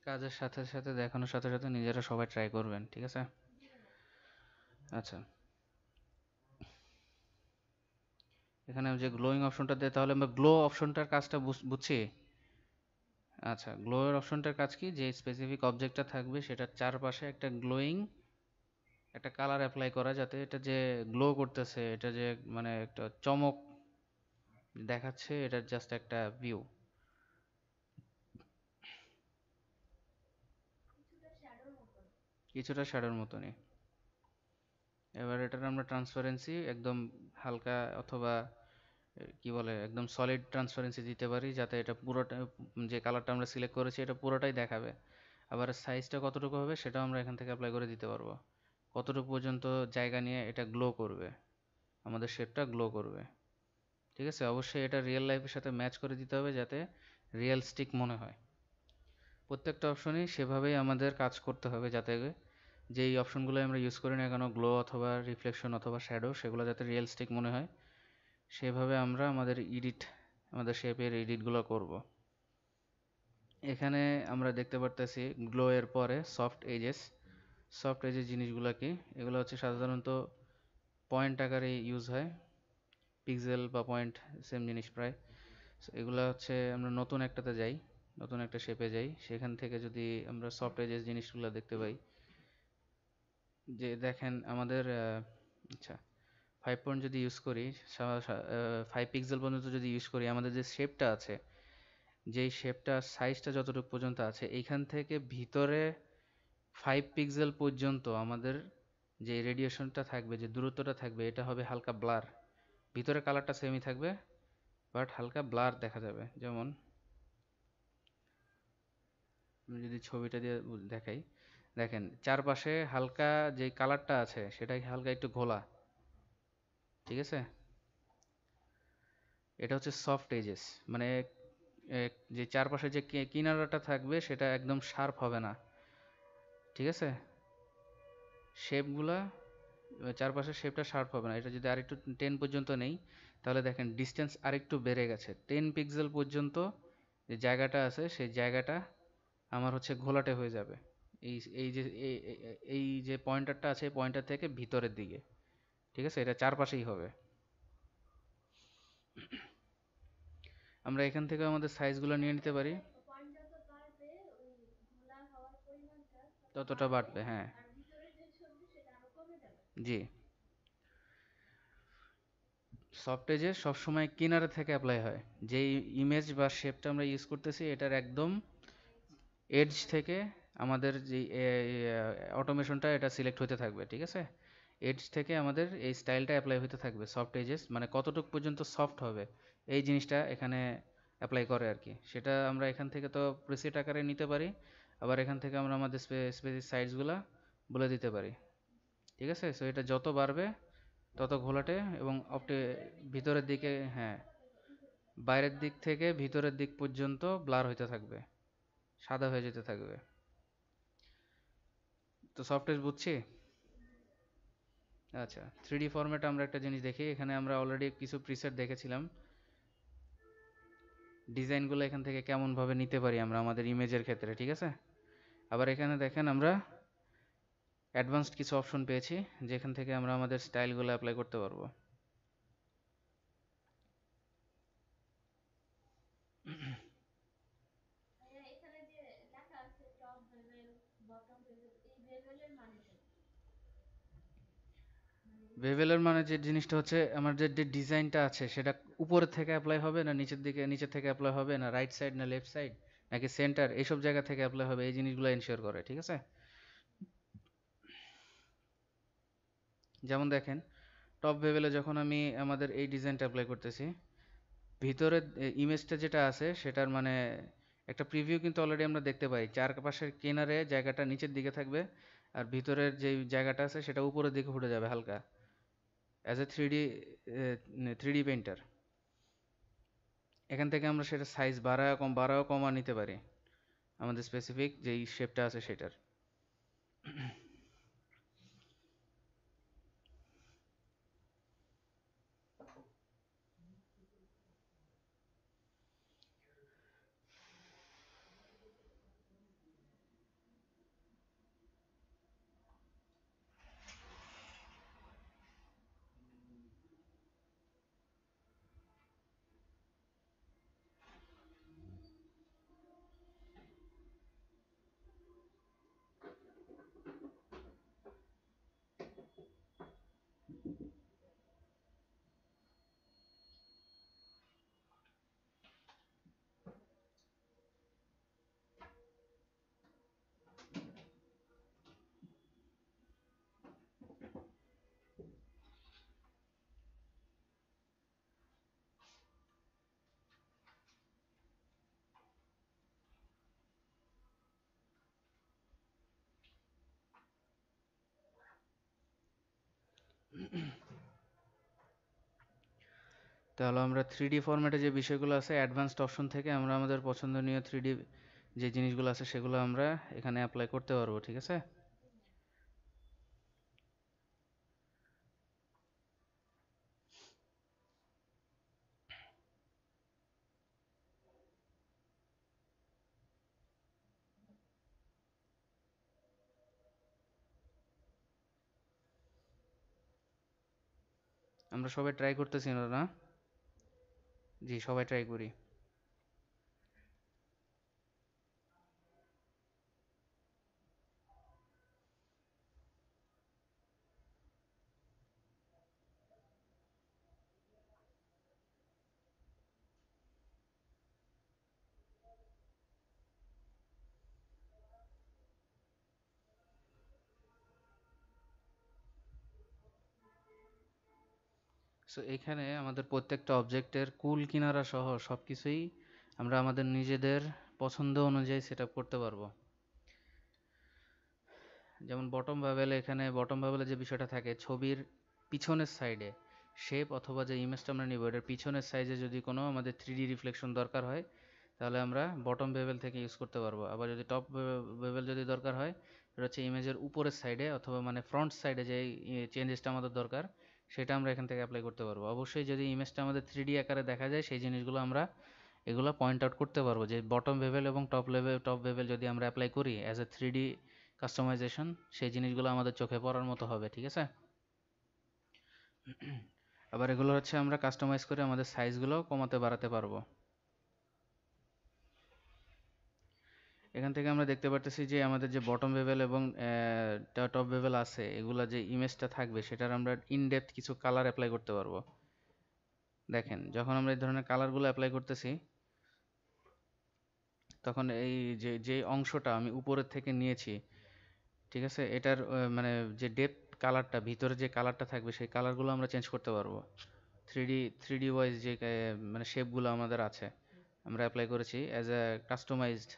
কাজের সাথে সাথে দেখানোর সাথে সাথে নিজেরা সবাই ট্রাই করবেন। ঠিক আছে? আচ্ছা, এখানে যে গ্লোয়িং অপশনটা দেয়, তাহলে আমরা গ্লো অপশনটার কাজটা বুঝছি। আচ্ছা, গ্লোয়ের অপশনটার কাজ কি, যে স্পেসিফিক অবজেক্টটা থাকবে সেটার চারপাশে একটা গ্লোয়িং একটা কালার অ্যাপ্লাই করা, যাতে এটা যে গ্লো করতেছে, এটা যে মানে একটা চমক দেখাচ্ছে, এটার জাস্ট একটা ভিউ। কিছুটা শ্যাডোর মতনই। এবার এটার আমরা ট্রান্সপারেন্সি একদম হালকা অথবা কি বলে একদম সলিড ট্রান্সপারেন্সি দিতে পারি, যাতে এটা পুরোটা, যে কালারটা আমরা সিলেক্ট করেছি এটা পুরোটাই দেখাবে। আবার সাইজটা কতটুকু হবে সেটাও আমরা এখান থেকে অ্যাপ্লাই করে দিতে পারবো, কতটুকু পর্যন্ত জায়গা নিয়ে এটা গ্লো করবে, আমাদের শেপটা গ্লো করবে। ঠিক আছে, অবশ্যই এটা রিয়েল লাইফের সাথে ম্যাচ করে দিতে হবে যাতে রিয়েলিস্টিক মনে হয়। প্রত্যেকটা অপশনই সেভাবেই আমাদের কাজ করতে হবে, যাতে যেই অপশনগুলো আমরা ইউজ করি না কেন, গ্লো অথবা রিফ্লেকশন অথবা শ্যাডো, সেগুলো যাতে রিয়েলিস্টিক মনে হয়, সেভাবে আমরা আমাদের শেপের এডিটগুলো করব। এখানে আমরা দেখতে পারতেছি গ্লো এর পরে সফট এজেস জিনিসগুলো কি, এগুলো হচ্ছে সাধারণত পয়েন্ট আকারে ইউজ হয়, পিক্সেল বা পয়েন্ট সেম জিনিস প্রায়। এগুলো হচ্ছে আমরা নতুন একটাতে যাই, নতুন একটা শেপে যাই, সেখান থেকে যদি আমরা সফট এজেস জিনিসগুলো দেখতে পাই, যে দেখেন আমাদের আচ্ছা 5 পয়েন্ট যদি ইউজ করি, 5 পিক্সেল পর্যন্ত যদি ইউজ করি, আমাদের যে শেপটা আছে, যেই শেপটা সাইজটা যতটুকু পর্যন্ত আছে, এইখান থেকে ভিতরে 5 পিক্সেল পর্যন্ত আমাদের যে রেডিয়েশনটা থাকবে, যে দূরত্বটা থাকবে, এটা হবে হালকা ব্লার। ভিতরে কালারটা সেমই থাকবে, বাট হালকা ব্লার দেখা যাবে। যেমন আমি যদি ছবিটা দিয়ে দেখাই, দেখেন চারপাশে হালকা যে কালারটা আছে সেটা হালকা একটু ঘোলা। ঠিক আছে, এটা হচ্ছে সফট এজেস, মানে যে চারপাশে যে কিনারাটা থাকবে সেটা একদম শার্প হবে না। ঠিক আছে, শেপগুলা, চারপাশের শেপটা শার্প হবে না। এটা যদি আরেকটু 10 পর্যন্ত নেই, তাহলে দেখেন ডিস্টেন্স আরেকটু বেড়ে গেছে, 10 পিক্সেল পর্যন্ত যে জায়গাটা আছে সেই জায়গাটা আমার হচ্ছে ঘোলাটে হয়ে যাবে। এই এই যে এই যে পয়েন্টারটা আছে, এই পয়েন্টার থেকে ভিতরের দিকে। ঠিক আছে, এটা চারপাশেই হবে। আমরা এখান থেকে আমাদের সাইজগুলো নিয়ে নিতে পারি, ততটা বাড়বে, হ্যাঁ। জি, সফট এজে সবসময় কিনারে থেকে অ্যাপ্লাই হয়। যেই ইমেজ বা শেপটা আমরা ইউজ করতেছি, এটার একদম এডজ থেকে আমাদের যে অটোমেশনটা এটা সিলেক্ট হতে থাকবে। ঠিক আছে, এডজ থেকে আমাদের এই স্টাইলটা অ্যাপ্লাই হতে থাকবে। সফট এজেস মানে কতটুকু পর্যন্ত সফট হবে, এই জিনিসটা এখানে অ্যাপ্লাই করে আর কি। সেটা আমরা এখান থেকে তো প্রিসেট আকারে নিতে পারি, আবার এখান থেকে আমরা আমাদের স্পেসিফিক সাইজগুলো বলে দিতে পারি। ঠিক আছে, সো এটা যত বাড়বে তত ঘোলাটে এবং ভিতরের দিকে, হ্যাঁ, বাইরের দিক থেকে ভিতরের দিক পর্যন্ত ব্লার হইতে থাকবে, সাদা হয়ে যেতে থাকবে। তো সফটওয়্যার বুঝছি। আচ্ছা, 3D ফরম্যাটে আমরা একটা জিনিস দেখি, এখানে আমরা অলরেডি কিছু প্রিসেট দেখেছিলাম, ডিজাইনগুলো এখান থেকে কেমনভাবে নিতে পারি আমরা আমাদের ইমেজের ক্ষেত্রে। ঠিক আছে, আবার এখানে দেখেন আমরা অ্যাডভান্সড কিছু অপশন পেয়েছি, যেখান থেকে আমরা আমাদের স্টাইলগুলো অ্যাপ্লাই করতে পারবো। বেভেলের মানে যে জিনিসটা হচ্ছে, আমার যে ডিজাইনটা আছে সেটা উপরের থেকে অ্যাপ্লাই হবে না নিচের থেকে অ্যাপ্লাই হবে না, রাইট সাইড না লেফট সাইড নাকি সেন্টার, এইসব জায়গা থেকে অ্যাপ্লাই হবে, এই জিনিসগুলো এনশিওর করে। ঠিক আছে, যেমন দেখেন টপ বেভেলে যখন আমি আমাদের এই ডিজাইনটা অ্যাপ্লাই করতেছি, ভিতরের ইমেজটা যেটা আছে সেটার মানে একটা প্রিভিউ কিন্তু অলরেডি আমরা দেখতে পাই, চারপাশের কিনারে জায়গাটা নিচের দিকে থাকবে, আর ভিতরের যে জায়গাটা আছে সেটা উপরের দিকে উঠে যাবে হালকা, as A three D painter. এখান থেকে আমরা সেটা সাইজ বাড়াও কমা নিতে পারি আমাদের স্পেসিফিক যেই শেপটা আছে সেটার। তাহলে আমরা 3D ফরম্যাটে যে বিষয়গুলো আছে অ্যাডভান্সড অপশন থেকে আমরা আমাদের পছন্দনীয় 3D যে জিনিসগুলো আছে সেগুলো আমরা এখানে অ্যাপ্লাই করতে পারবো, ঠিক আছে? আমরা সবাই ট্রাই করতেছি না? জি, সবাই ট্রাই করি। সো এখানে আমাদের প্রত্যেকটা অবজেক্টের কুল কিনারা সহ সবকিছুই আমরা আমাদের নিজেদের পছন্দ অনুযায়ী সেট আপ করতে পারবো। যেমন বটম বাবেলে, এখানে বটম বাবেলে যে বিষয়টা থাকে ছবির পিছনের সাইডে শেপ অথবা যে ইমেজটা আমরা নিব এটার পিছনের সাইজে যদি কোনো আমাদের 3D রিফ্লেকশন দরকার হয় তাহলে আমরা বটম বেভেল থেকে ইউজ করতে পারবো। আবার যদি টপ বেভেল যদি দরকার হয় এটা হচ্ছে ইমেজের উপরের সাইডে অথবা মানে ফ্রন্ট সাইডে যে চেঞ্জেসটা আমাদের দরকার সেটা আমরা এখান থেকে অ্যাপ্লাই করতে পারবো। অবশ্যই যদি ইমেজটা আমাদের 3D আকারে দেখা যায় সেই জিনিসগুলো আমরা এগুলো পয়েন্ট আউট করতে পারবো যে বটম বেভেল এবং টপ বেভেল যদি আমরা অ্যাপ্লাই করি অ্যাজ এ 3D কাস্টমাইজেশন সেই জিনিসগুলো আমাদের চোখে পড়ার মতো হবে, ঠিক আছে? আবার এগুলো হচ্ছে আমরা কাস্টমাইজ করে আমাদের সাইজগুলো কমাতে বাড়াতে পারবো। এখান থেকে আমরা দেখতে পারতেছি যে আমাদের যে বটম বেভেল এবং টপ বেভেল আছে এগুলা যে ইমেজটা থাকবে সেটার আমরা ইনডেপথ কিছু কালার অ্যাপ্লাই করতে পারবো। দেখেন যখন আমরা এই ধরনের কালারগুলো অ্যাপ্লাই করতেছি তখন এই যে যে অংশটা আমি উপরের থেকে নিয়েছি, ঠিক আছে, এটার মানে যে ডেপথ কালারটা ভিতরে যে কালারটা থাকবে সেই কালারগুলো আমরা চেঞ্জ করতে পারবো। থ্রি ডি ওয়াইজ যে মানে শেপগুলো আমাদের আছে আমরা অ্যাপ্লাই করেছি অ্যাজ এ কাস্টমাইজড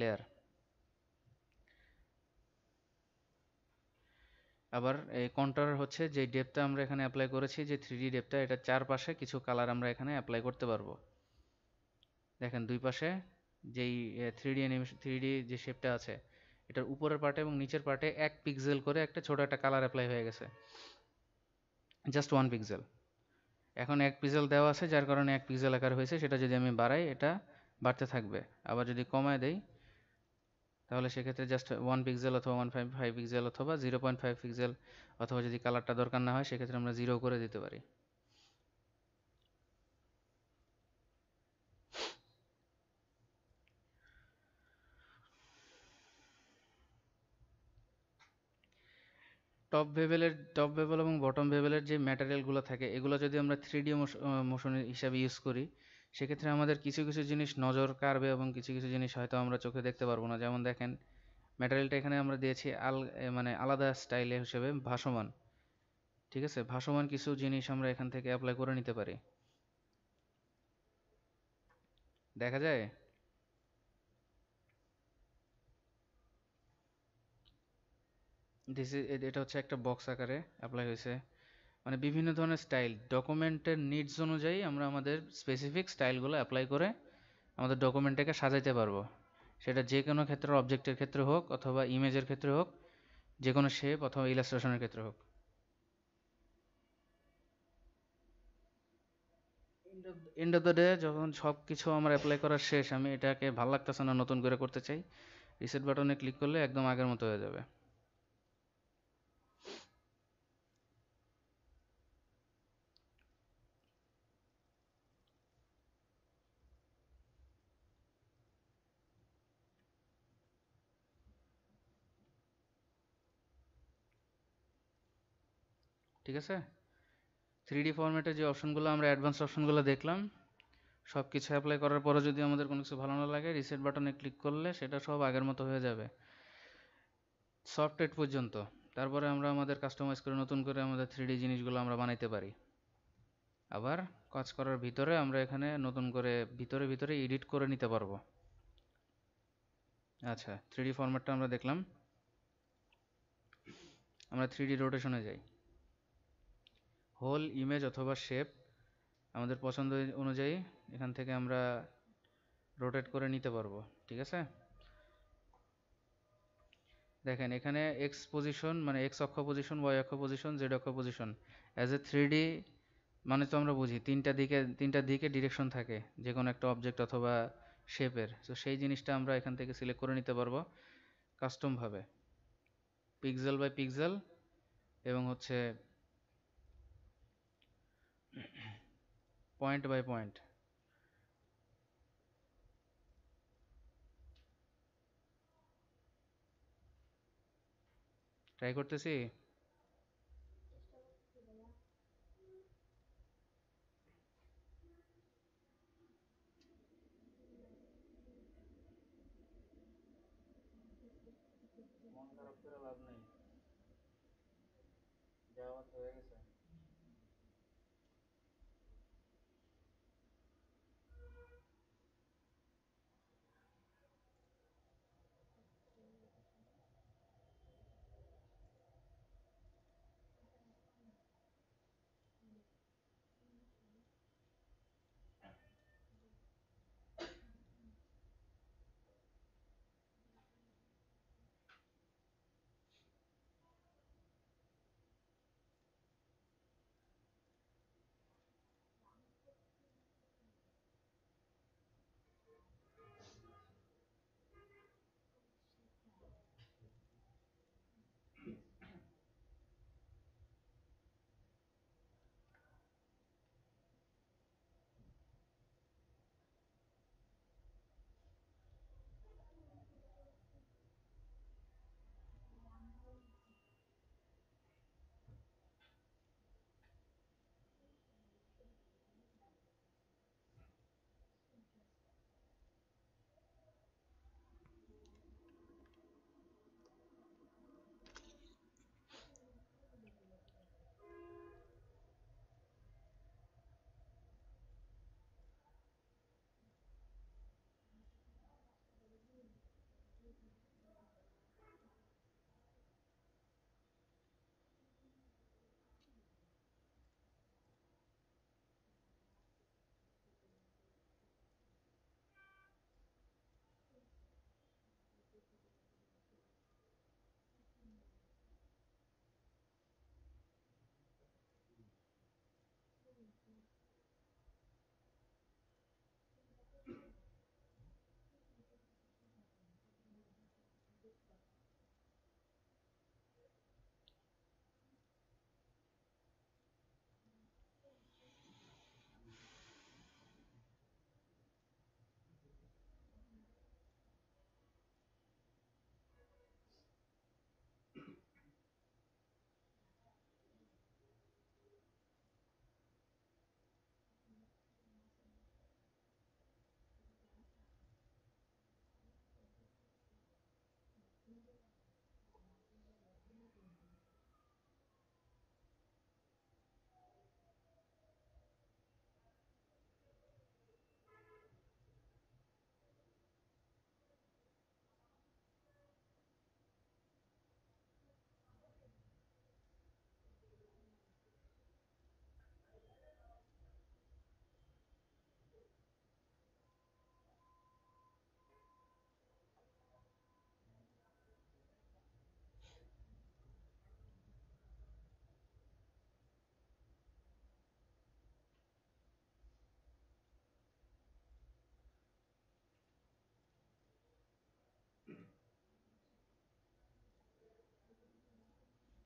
লেয়ার। আবার এই কন্ট্রার হচ্ছে যে ডেপথটা আমরা এখানে অ্যাপ্লাই করেছি যে 3D ডেপথটা এটা চারপাশে কিছু কালার আমরা এখানে অ্যাপ্লাই করতে পারবো। দেখেন দুই পাশে যেই 3D অ্যানিমেশন 3D যে শেপটা আছে এটার উপরের পার্টে এবং নিচের পার্টে 1 পিক্সেল করে একটা ছোট একটা কালার অ্যাপ্লাই হয়ে গেছে, জাস্ট 1 পিক্সেল। এখন 1 পিক্সেল দেওয়া আছে যার কারণে 1 পিক্সেল আকার হয়েছে, সেটা যদি আমি বাড়াই এটা বাড়তে থাকবে। আবার যদি কমায় দেই তাহলে সেক্ষেত্রে জাস্ট 1 পিক্সেল অথবা 1.5 পিক্সেল অথবা 0.5 পিক্সেল অথবা যদি কালারটা দরকার না হয় সেক্ষেত্রে আমরা 0 করে দিতে পারি। টপ বেভেল এবং বটম বেভেলের যে ম্যাটেরিয়ালগুলো থাকে এগুলো যদি আমরা 3D মোশন হিসাবে ইউজ করি সেক্ষেত্রে আমাদের কিছু কিছু জিনিস নজর কাড়বে এবং কিছু কিছু জিনিস হয়তো আমরা চোখে দেখতে পারবো না। যেমন দেখেন ম্যাটেরিয়ালটা এখানে আমরা দিয়েছি মানে আলাদা স্টাইলে হিসেবে ভাসমান, ঠিক আছে? ভাসমান কিছু জিনিস আমরা এখান থেকে অ্যাপ্লাই করে নিতে পারি, দেখা যায়। এটা হচ্ছে একটা বক্স আকারে অ্যাপ্লাই হয়েছে। মানে বিভিন্ন ধরনের স্টাইল ডকুমেন্টের নিডস অনুযায়ী আমরা আমাদের স্পেসিফিক স্টাইলগুলো অ্যাপ্লাই করে আমাদের ডকুমেন্টটাকে সাজাইতে পারবো। সেটা যে কোনো ক্ষেত্রে অবজেক্টের ক্ষেত্রে হোক অথবা ইমেজের ক্ষেত্রে হোক, যে কোনো শেপ অথবা ইলাস্ট্রেশনের ক্ষেত্রে হোক। এন্ড অফ দ্য ডে যখন সব কিছু আমার অ্যাপ্লাই করা শেষ আমি এটাকে ভালো লাগতেছে না নতুন করে করতে চাই, রিসেট বাটনে ক্লিক করলে একদম আগের মতো হয়ে যাবে। ঠিক আছে? 3D ফরম্যাটে যে অপশনগুলো আমরা অ্যাডভান্স অপশনগুলো দেখলাম সব কিছু অ্যাপ্লাই করার পরে যদি আমাদের কোনো কিছু ভালো না লাগে রিসেট বাটনে ক্লিক করলে সেটা সব আগের মতো হয়ে যাবে সফটওয়্যার পর্যন্ত। তারপরে আমরা আমাদের কাস্টমাইজ করে নতুন করে আমাদের 3D জিনিসগুলো আমরা বানাইতে পারি। আবার কাজ করার ভিতরে আমরা এখানে নতুন করে ভিতরে ভিতরে এডিট করে নিতে পারবো। আচ্ছা 3D ফরম্যাটটা আমরা দেখলাম, আমরা 3D রোটেশনে যাই। হোল ইমেজ অথবা শেপ আমাদের পছন্দ অনুযায়ী এখান থেকে আমরা রোটেট করে নিতে পারবো, ঠিক আছে। দেখেন এখানে এক্স পজিশন মানে এক্স অক্ষ পজিশন, ওয়াই অক্ষ পজিশন, জেড অক্ষ পজিশন অ্যাজ এ 3D মানে তো আমরা বুঝি তিনটা দিকে ডিরেকশন থাকে যে কোনো একটা অবজেক্ট অথবা শেপের। তো সেই জিনিসটা আমরা এখান থেকে সিলেক্ট করে নিতে পারবো কাস্টম ভাবে, পিক্সেল বাই পিক্সেল এবং হচ্ছে পয়েন্ট বাই পয়েন্ট। ট্রাই করতেছি। মন খারাপ করে লাভ নেই, যাওয়া হয়ে গেছে।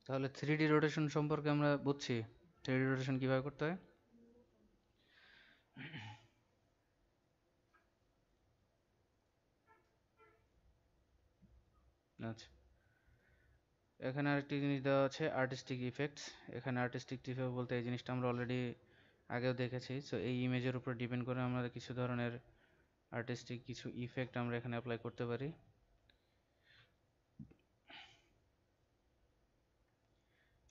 তাহলে 3D রোটেশন সম্পর্কে আমরা বুঝছি, 3D রোটেশন কিভাবে করতে হয়। আচ্ছা, এখানে আরেকটি জিনিস দেওয়া আছে আর্টিস্টিক ইফেক্টস। এখানে আর্টিস্টিক ইফেক্ট বলতে এই জিনিসটা আমরা অলরেডি আগেও দেখেছি। সো এই ইমেজের উপর ডিপেন্ড করে আমরা কিছু ধরনের আর্টিস্টিক কিছু ইফেক্ট আমরা এখানে অ্যাপ্লাই করতে পারি।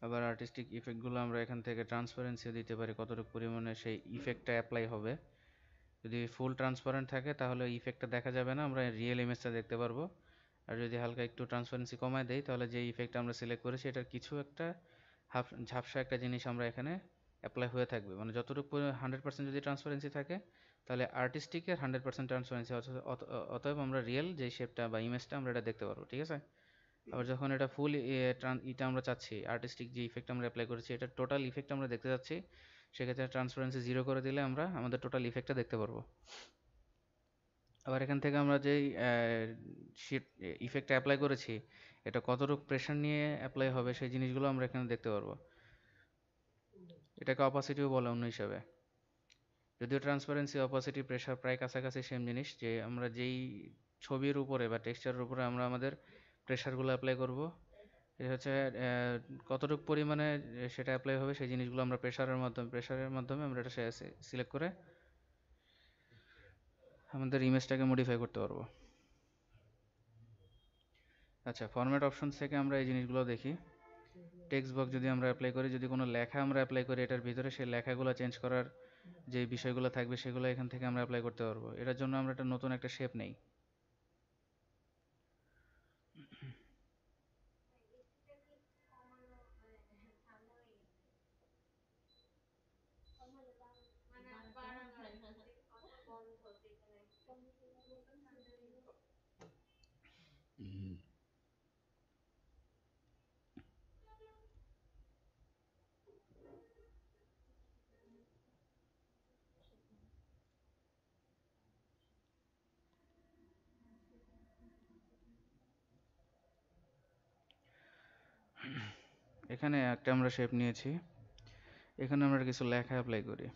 আবার আর্টিস্টিক ইফেক্টগুলো আমরা এখান থেকে ট্রান্সপারেন্সি দিতে পারি, কতটুকু পরিমাণে সেই ইফেক্টটা অ্যাপ্লাই হবে। যদি ফুল ট্রান্সপারেন্ট থাকে তাহলে ইফেক্টটা দেখা যাবে না, আমরা রিয়েল ইমেজটা দেখতে পারবো। আর যদি হালকা একটু ট্রান্সপারেন্সি কমায় দেই তাহলে যে ইফেক্ট আমরা সিলেক্ট করেছি এটার কিছু একটা ঝাপসা একটা জিনিস আমরা এখানে অ্যাপ্লাই হয়ে থাকবে, মানে যতটুকু 100% যদি ট্রান্সপারেন্সি থাকে তাহলে আর্টিস্টিকের 100% ট্রান্সপারেন্সি, অতএব আমরা রিয়েল যে শেপটা বা ইমেজটা আমরা এটা দেখতে পারবো, ঠিক আছে। আবার যখন এটা ফুল এটা আমরা চাচ্ছি, আর্টিস্টিক যে ইফেক্ট আমরা অ্যাপ্লাই করেছি এটা টোটাল ইফেক্ট আমরা দেখতে যাচ্ছি, সেক্ষেত্রে ট্রান্সপারেন্সি 0 করে দিলে আমরা আমাদের টোটাল ইফেক্টটা দেখতে পারবো। আবার এখান থেকে আমরা যেই শিট ইফেক্টটা অ্যাপ্লাই করেছি এটা কতটুকু প্রেশার নিয়ে অ্যাপ্লাই হবে সেই জিনিসগুলো আমরা এখানে দেখতে পারবো। এটাকে অপাসিটিও বলে অন্য হিসাবে, যদিও ট্রান্সপারেন্সি অপাসিটি প্রেশার প্রায় কাছাকাছি সেম জিনিস, যে আমরা যেই ছবির উপরে বা টেক্সচারের উপরে আমরা আমাদের প্রেশারগুলো অ্যাপ্লাই করব, এটা হচ্ছে কতটুকু পরিমাণে সেটা অ্যাপ্লাই হবে সেই জিনিসগুলো আমরা প্রেশারের মাধ্যমে আমরা এটা সিলেক্ট করে আমাদের ইমেজটাকে মডিফাই করতে পারবো। আচ্ছা, ফরম্যাট অপশন থেকে আমরা এই জিনিসগুলো দেখি। টেক্সট বক্স যদি আমরা অ্যাপ্লাই করি, যদি কোনো লেখা আমরা অ্যাপ্লাই করি এটার ভিতরে, সেই লেখাগুলো চেঞ্জ করার যে বিষয়গুলো থাকবে সেগুলো এখান থেকে আমরা অ্যাপ্লাই করতে পারবো। এটার জন্য আমরা একটা নতুন একটা শেপ নেই। এখানে একটা আমরা শেপ নিয়েছি, এখানে আমরা কিছু লেখা অ্যাপ্লাই করি।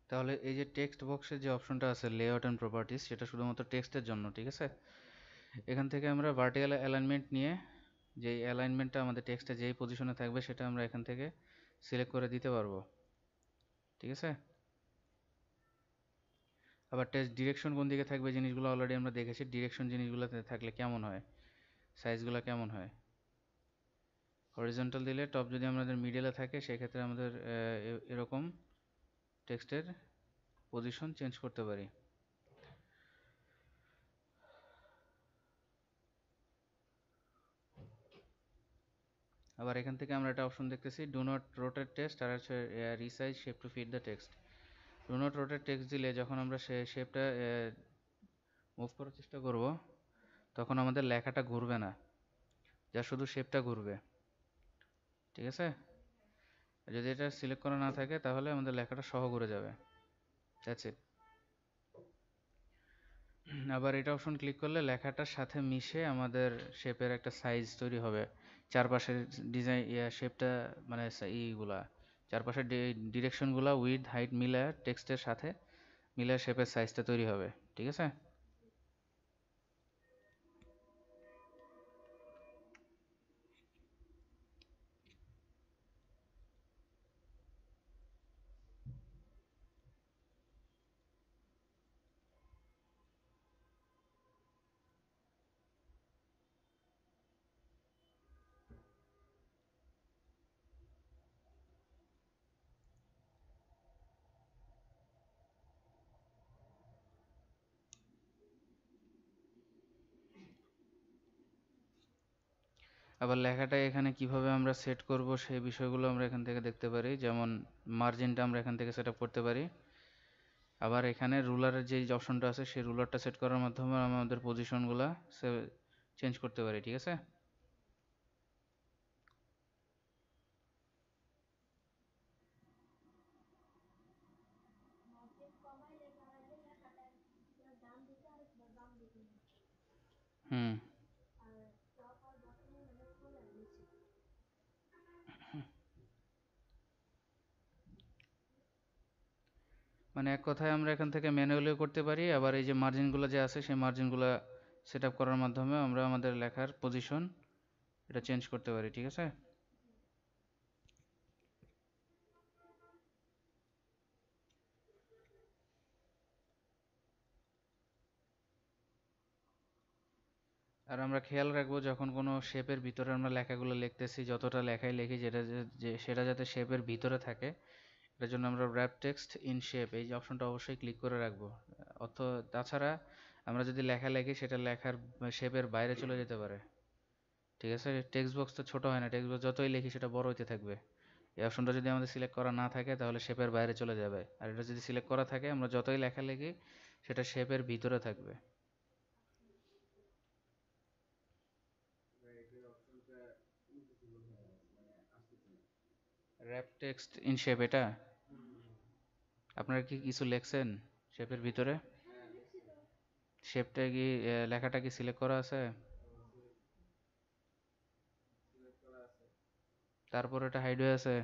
তাহলে এই যে টেক্সট বক্সের যে অপশনটা আছে লেআউট অ্যান্ড প্রপার্টিস, সেটা শুধুমাত্র টেক্সটের জন্য, ঠিক আছে। এখান থেকে আমরা ভার্টিক্যাল অ্যালাইনমেন্ট নিয়ে যেই অ্যালাইনমেন্টটা আমাদের টেক্সটে যেই পজিশনে থাকবে সেটা আমরা এখান থেকে সিলেক্ট করে দিতে পারবো, ঠিক আছে। আবার টেক্সট ডিরেকশন কোন দিকে থাকবে জিনিসগুলো অলরেডি আমরা দেখেছি, ডিরেকশন জিনিসগুলোতে থাকলে কেমন হয়, সাইজগুলো কেমন হয়। হরিজন্টাল দিলে টপ যদি আমাদের মিডলে থাকে সেক্ষেত্রে আমাদের এরকম টেক্সটের পজিশন চেঞ্জ করতে পারি। আবার এখান থেকে আমরা একটা অপশন দেখতেছি, ডু নট রোটেট টেক্সট, আর হচ্ছে resize shape to fit the text. Do not rotate text দিলে যখন আমরা শেপটা মুভ করার চেষ্টা করব তখন আমাদের লেখাটা ঘুরবে না, যা শুধু শেপটা ঘুরবে, ঠিক আছে। যদি এটা সিলেক্ট করা না থাকে তাহলে আমাদের লেখাটা সহ ঘুরে যাবে, দ্যাটস ইট। আবার এটা অপশন ক্লিক করলে লেখাটার সাথে মিশে আমাদের শেপের একটা সাইজ তৈরি হবে, চারপাশের ডিজাইন শেপটা মানে এইগুলা চারপাশের ডিরেকশনগুলা উইথ হাইট মিলে টেক্সটের সাথে মিলে শেপের সাইজটা তৈরি হবে, ঠিক আছে। আবার লেখাটা এখানে কিভাবে আমরা সেট করব সেই বিষয়গুলো আমরা এখান থেকে দেখতে পারি, যেমন মার্জিনটা আমরা এখান থেকে সেট আপ করতে পারি। আবার এখানে রুলারের যে অপশনটা আছে সেই রুলারটা সেট করার মাধ্যমে আমাদের পজিশনগুলো চেঞ্জ করতে পারি, ঠিক আছে? হুম। মানে এক কথায় আমরা এখান থেকে ম্যানুয়ালিও করতে পারি, আবার এই যে মার্জিনগুলো যে আছে সেই মার্জিনগুলো সেট আপ করার মাধ্যমে আমরা আমাদের লেখার পজিশন এটা চেঞ্জ করতে পারি, ঠিক আছে? আর আমরা খেয়াল রাখবো যখন কোনো শেপের ভিতরে আমরা লেখাগুলো লিখতেছি, যতটা লেখাই লিখি সেটা যাতে শেপের ভিতরে থাকে, এটার জন্য আমরা wrap text in shape এই যে অপশনটা অবশ্যই ক্লিক করে রাখবো। তাছাড়া আমরা যদি লেখা লিখি সেটা লেখার শেপের বাইরে চলে যেতে পারে, ঠিক আছে? টেক্সট বক্স তো ছোট হয় না, টেক্সট বক্স যতই লিখি সেটা বড় হইতে থাকবে। এই অপশনটা যদি আমাদের সিলেক্ট করা না থাকে তাহলে শেপের বাইরে চলে যাবে, আর এটা যদি সিলেক্ট করা থাকে আমরা যতই লেখা লিখি সেটা শেপের ভিতরে থাকবে। wrap text in shape এটা আপনারা কি কিছু লিখছেন শেপের ভিতরে? শেপটা কি লেখাটা কি সিলেক্ট করা আছে? তারপর এটা হাইড হয়ে আছে?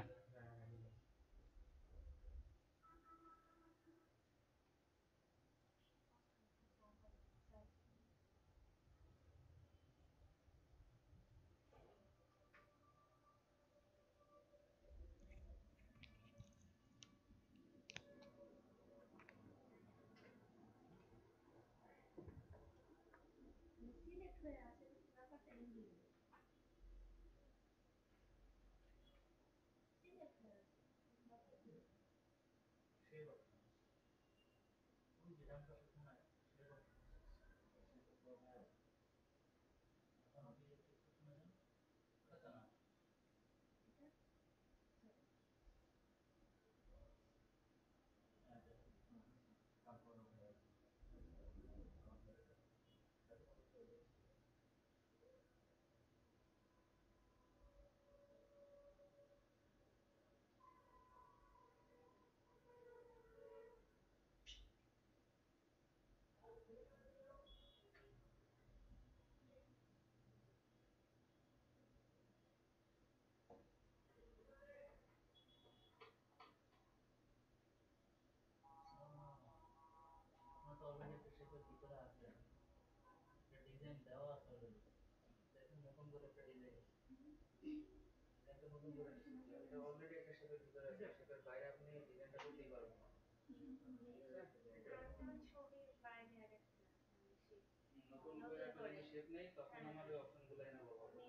নতুন করে একটা যদি শেপ নেই তখন আমাদের অপশনগুলো এনেবল হবে।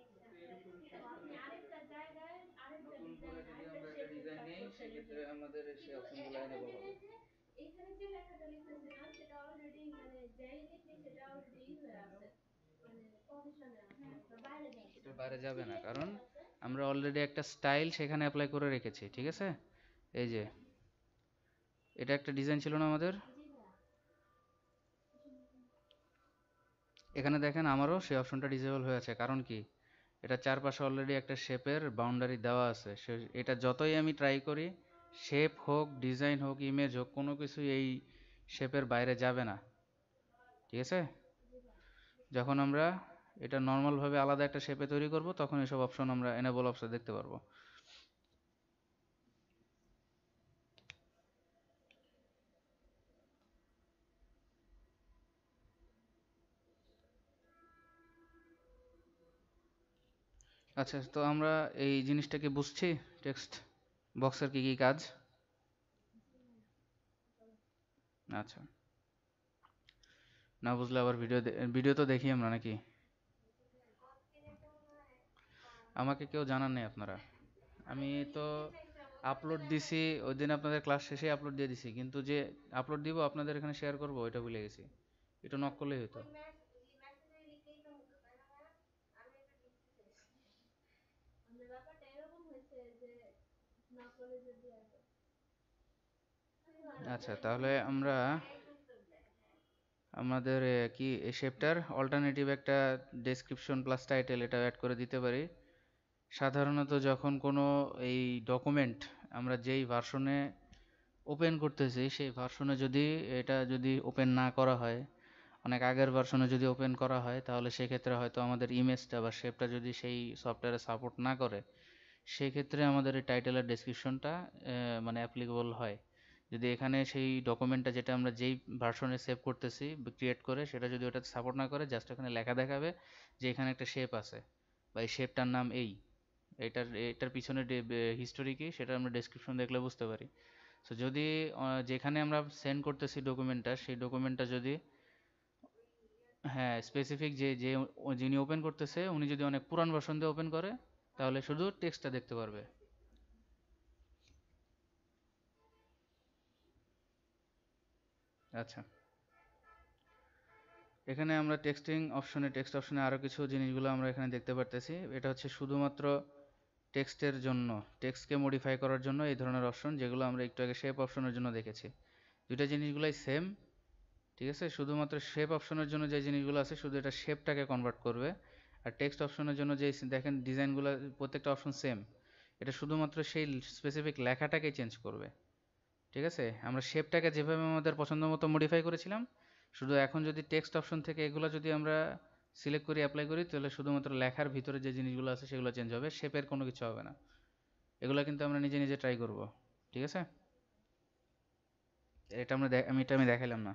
নতুন করে যদি আমরা একটা ডিজাইন নেই সেক্ষেত্রে আমাদের সেই অপশনগুলো এনেবল হবে। এখানে যে লেখাটা লিখতেছিলাম সেটা অলরেডি মানে যেই লিখি সেটা অলরেডি হয়ে আছে, মানে পজিশনে আছে, এটা বাইরে যাচ্ছে, এটা বাইরে যাবে না, কারণ আমরা অলরেডি একটা স্টাইল সেখানে অ্যাপ্লাই করে রেখেছি, ঠিক আছে? এই যে এটা একটা ডিজাইন ছিল না আমাদের, এখানে দেখেন আমারও সেই অপশনটা ডিসেবল হয়ে আছে, কারণ কি এটা চারপাশে অলরেডি একটা শেপের বাউন্ডারি দেওয়া আছে, এটা যতই আমি ট্রাই করি শেপ হোক ডিজাইন হোক ইমেজ হোক কোনো কিছু এই শেপের বাইরে যাবে না, ঠিক আছে? যখন আমরা এটা নর্মালভাবে আলাদা একটা শেপে তৈরি করব তখন এসব অপশন আমরা এনেবল অপশন দেখতে পারবো। আচ্ছা, তো আমরা এই জিনিসটাকে বুঝছি, টেক্সট বক্সের কি কি কাজ? আচ্ছা, না বুঝলে আবার ভিডিও তো দেখি আমরা নাকি? আমাকে কেউ জানান নেই আপনারা, আমি তো আপলোড দিছি ওই দিন আপনাদের ক্লাস শেষে আপলোড দিয়ে দিছি, কিন্তু যে আপলোড দিব আপনাদের এখানে শেয়ার করব ওইটা ভুলে গেছি, এটা নক করলেই হতো। আচ্ছা, তাহলে আমরা আমাদের কি এই শেপটার অল্টারনেটিভ একটা ডেসক্রিপশন প্লাস টাইটেল এটা অ্যাড করে দিতে পারি। সাধারণত যখন কোনো এই ডকুমেন্ট আমরা যেই ভার্সনে ওপেন করতেছি সেই ভার্সনে যদি এটা যদি ওপেন না করা হয়, অনেক আগের ভার্সনে যদি ওপেন করা হয়, তাহলে সেক্ষেত্রে হয়তো আমাদের ইমেজটা বা শেপটা যদি সেই সফটওয়্যারে সাপোর্ট না করে, সেক্ষেত্রে আমাদের এই টাইটেলের ডেসক্রিপশনটা মানে অ্যাপ্লিকেবল হয়। যদি এখানে সেই ডকুমেন্টটা যেটা আমরা যেই ভার্সনে সেভ করতেছি ক্রিয়েট করে, সেটা যদি ওটাতে সাপোর্ট না করে, জাস্ট ওখানে লেখা দেখাবে যে এখানে একটা শেপ আছে বা এই শেপটার নাম এই, এটার এটার পিছনে হিস্টোরি কি সেটা আমরা ডেসক্রিপশন দেখলে বুঝতে পারি। সো যদি যেখানে আমরা সেন্ড করতেছি ডকুমেন্টটা, সেই ডকুমেন্টটা যদি হ্যাঁ স্পেসিফিক যে যে যিনি ওপেন করতেছে উনি যদি অনেক পুরান ভার্সন দিয়ে ওপেন করে, তাহলে শুধু টেক্সটটা দেখতে পারবে। আচ্ছা, এখানে আমরা টেক্সট অপশনে আরো কিছু জিনিসগুলো আমরা এখানে দেখতে পারতেছি। এটা হচ্ছে শুধুমাত্র টেক্সটের জন্য, টেক্সটকে মডিফাই করার জন্য এই ধরনের অপশন, যেগুলো আমরা একটু আগে শেপ অপশনের জন্য দেখেছি। দুইটা জিনিসগুলাই সেম, ঠিক আছে? শুধুমাত্র শেপ অপশনের জন্য যে জিনিসগুলো আছে শুধু এটা শেপটাকে কনভার্ট করবে। আর টেক্সট অপশনের জন্য যে দেখেন ডিজাইনগুলো প্রত্যেকটা অপশন সেম, এটা শুধুমাত্র সেই স্পেসিফিক লেখাটাকে চেঞ্জ করবে। ঠিক আছে? আমরা শেপটাকে যেভাবে আমাদের পছন্দ মতো মডিফাই করেছিলাম, শুধু এখন যদি টেক্সট অপশন থেকে এগুলো যদি আমরা সিলেক্ট করি অ্যাপ্লাই করি, তাহলে শুধুমাত্র লেখার ভিতরে যে জিনিসগুলো আছে সেগুলো চেঞ্জ হবে, শেপের কোনো কিছু হবে না। এগুলো কিন্তু আমরা নিজে নিজে ট্রাই করব। ঠিক আছে? এটা আমি দেখাইলাম না।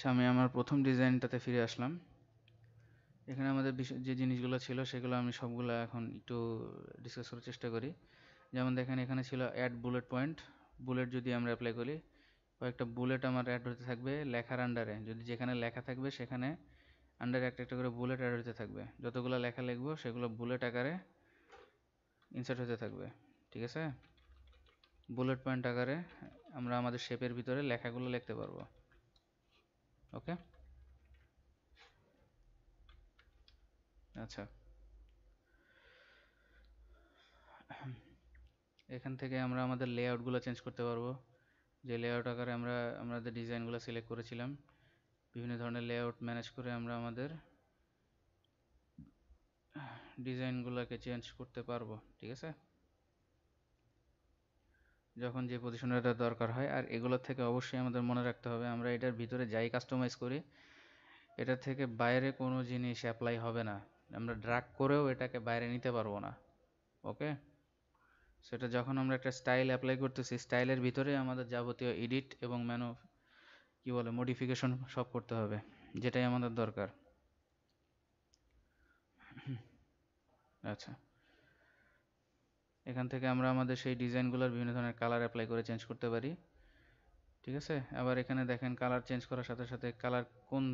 আচ্ছা, আমি আমার প্রথম ডিজাইনটাতে ফিরে আসলাম। এখানে আমাদের যে জিনিসগুলো ছিল সেগুলো আমি সবগুলো এখন একটু ডিসকাস করার চেষ্টা করি। যেমন দেখেন এখানে ছিল অ্যাড বুলেট পয়েন্ট। বুলেট যদি আমরা অ্যাপ্লাই করি, কয়েকটা বুলেট আমার অ্যাড হতে থাকবে লেখার আন্ডারে। যদি যেখানে লেখা থাকবে সেখানে আন্ডারে একটা একটা করে বুলেট অ্যাড হতে থাকবে। যতগুলো লেখা লিখবো সেগুলো বুলেট আকারে ইনসার্ট হতে থাকবে। ঠিক আছে? বুলেট পয়েন্ট আকারে আমরা আমাদের শেপের ভিতরে লেখাগুলো লিখতে পারবো। ওকে? আচ্ছা, এখান থেকে আমরা আমাদের লেআউটগুলো চেঞ্জ করতে পারবো। যে লেআউট আকারে আমরা আমাদের ডিজাইনগুলো সিলেক্ট করেছিলাম, বিভিন্ন ধরনের লেআউট ম্যানেজ করে আমরা আমাদের ডিজাইনগুলোকে চেঞ্জ করতে পারবো। ঠিক আছে? যখন যে পজিশনের এটা দরকার হয়। আর এগুলোর থেকে অবশ্যই আমাদের মনে রাখতে হবে, আমরা এটার ভিতরে যাই কাস্টমাইজ করি, এটা থেকে বাইরে কোনো জিনিস অ্যাপ্লাই হবে না। আমরা ড্রাগ করেও এটাকে বাইরে নিতে পারবো না। ওকে? সেটা যখন আমরা একটা স্টাইল অ্যাপ্লাই করতেছি, স্টাইলের ভিতরে আমাদের যাবতীয় এডিট এবং কি বলে মডিফিকেশন সব করতে হবে, যেটাই আমাদের দরকার। আচ্ছা, এখান থেকে আমরা আমাদের সেই ডিজাইনগুলোর বিভিন্ন ধরনের কালার অ্যাপ্লাই করে চেঞ্জ করতে পারি। ঠিক আছে? আবার এখানে দেখেন কালার চেঞ্জ করার সাথে সাথে কালার কোন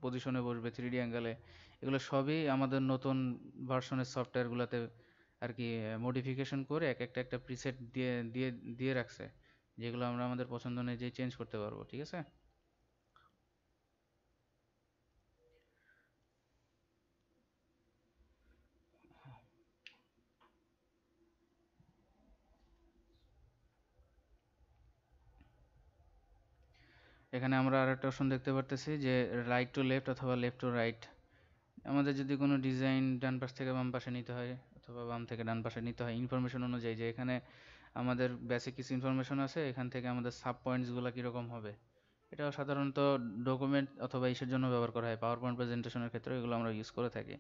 পজিশনে বসবে 3D অ্যাঙ্গেলে, এগুলো সবই আমাদের নতুন ভার্সনের সফটওয়্যারগুলোতে আর কি মডিফিকেশন করে এক একটা একটা প্রিসেট দিয়ে দিয়ে দিয়ে রাখছে, যেগুলো আমরা আমাদের পছন্দ অনুযায়ী চেঞ্জ করতে পারবো। ঠিক আছে? এখানে আমরা আরেকটা অপশন দেখতে পারতেছি যে রাইট টু লেফট অথবা লেফট টু রাইট। আমাদের যদি কোনো ডিজাইন ডান পাশ থেকে বাম পাশে নিতে হয় অথবা বাম থেকে ডান পাশে নিতে হয় ইনফরমেশন অনুযায়ী, যে এখানে আমাদের বেসিক কিছু ইনফরমেশন আছে, এখান থেকে আমাদের সাব পয়েন্টসগুলো কীরকম হবে, এটাও সাধারণত ডকুমেন্ট অথবা ইসের জন্য ব্যবহার করা হয়, পাওয়ার পয়েন্ট প্রেজেন্টেশনের ক্ষেত্রে এগুলো আমরা ইউজ করে থাকি।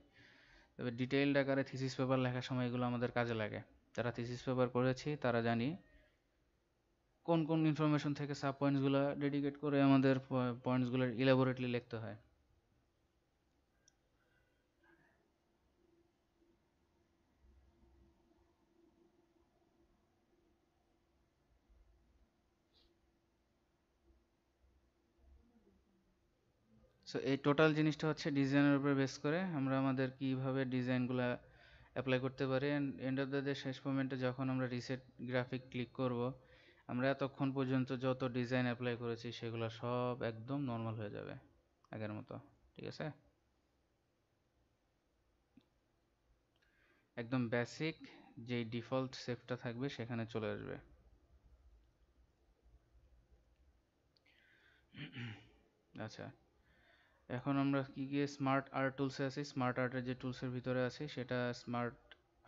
তবে ডিটেইলড আকারে থিসিস পেপার লেখার সময় এগুলো আমাদের কাজে লাগে। যারা থিসিস পেপার করেছি তারা জানি কোন কোন ইনফরমেশন থেকে সাব পয়েন্টসগুলো ডেডিকেট করে আমাদের পয়েন্টসগুলো ইলাবোরেটলি লিখতে হয়। সো এই টোটাল জিনিসটা হচ্ছে ডিজাইনের উপর বেস করে আমরা আমাদের কিভাবে ডিজাইনগুলা অ্যাপ্লাই করতে পারি, and end of the day শেষ মোমেন্টে যখন আমরা রিসেট গ্রাফিক ক্লিক করব, আমরা এতক্ষণ পর্যন্ত যত ডিজাইন অ্যাপ্লাই করেছি সেগুলো সব একদম নর্মাল হয়ে যাবে আগের মতো। ঠিক আছে, একদম বেসিক যেই ডিফল্ট শেপটা থাকবে সেখানে চলে আসবে। আচ্ছা, এখন আমরা কি গিয়ে স্মার্ট আর্ট টুলসে আছি। স্মার্ট আর্টের যে টুলসের ভিতরে আছি সেটা স্মার্ট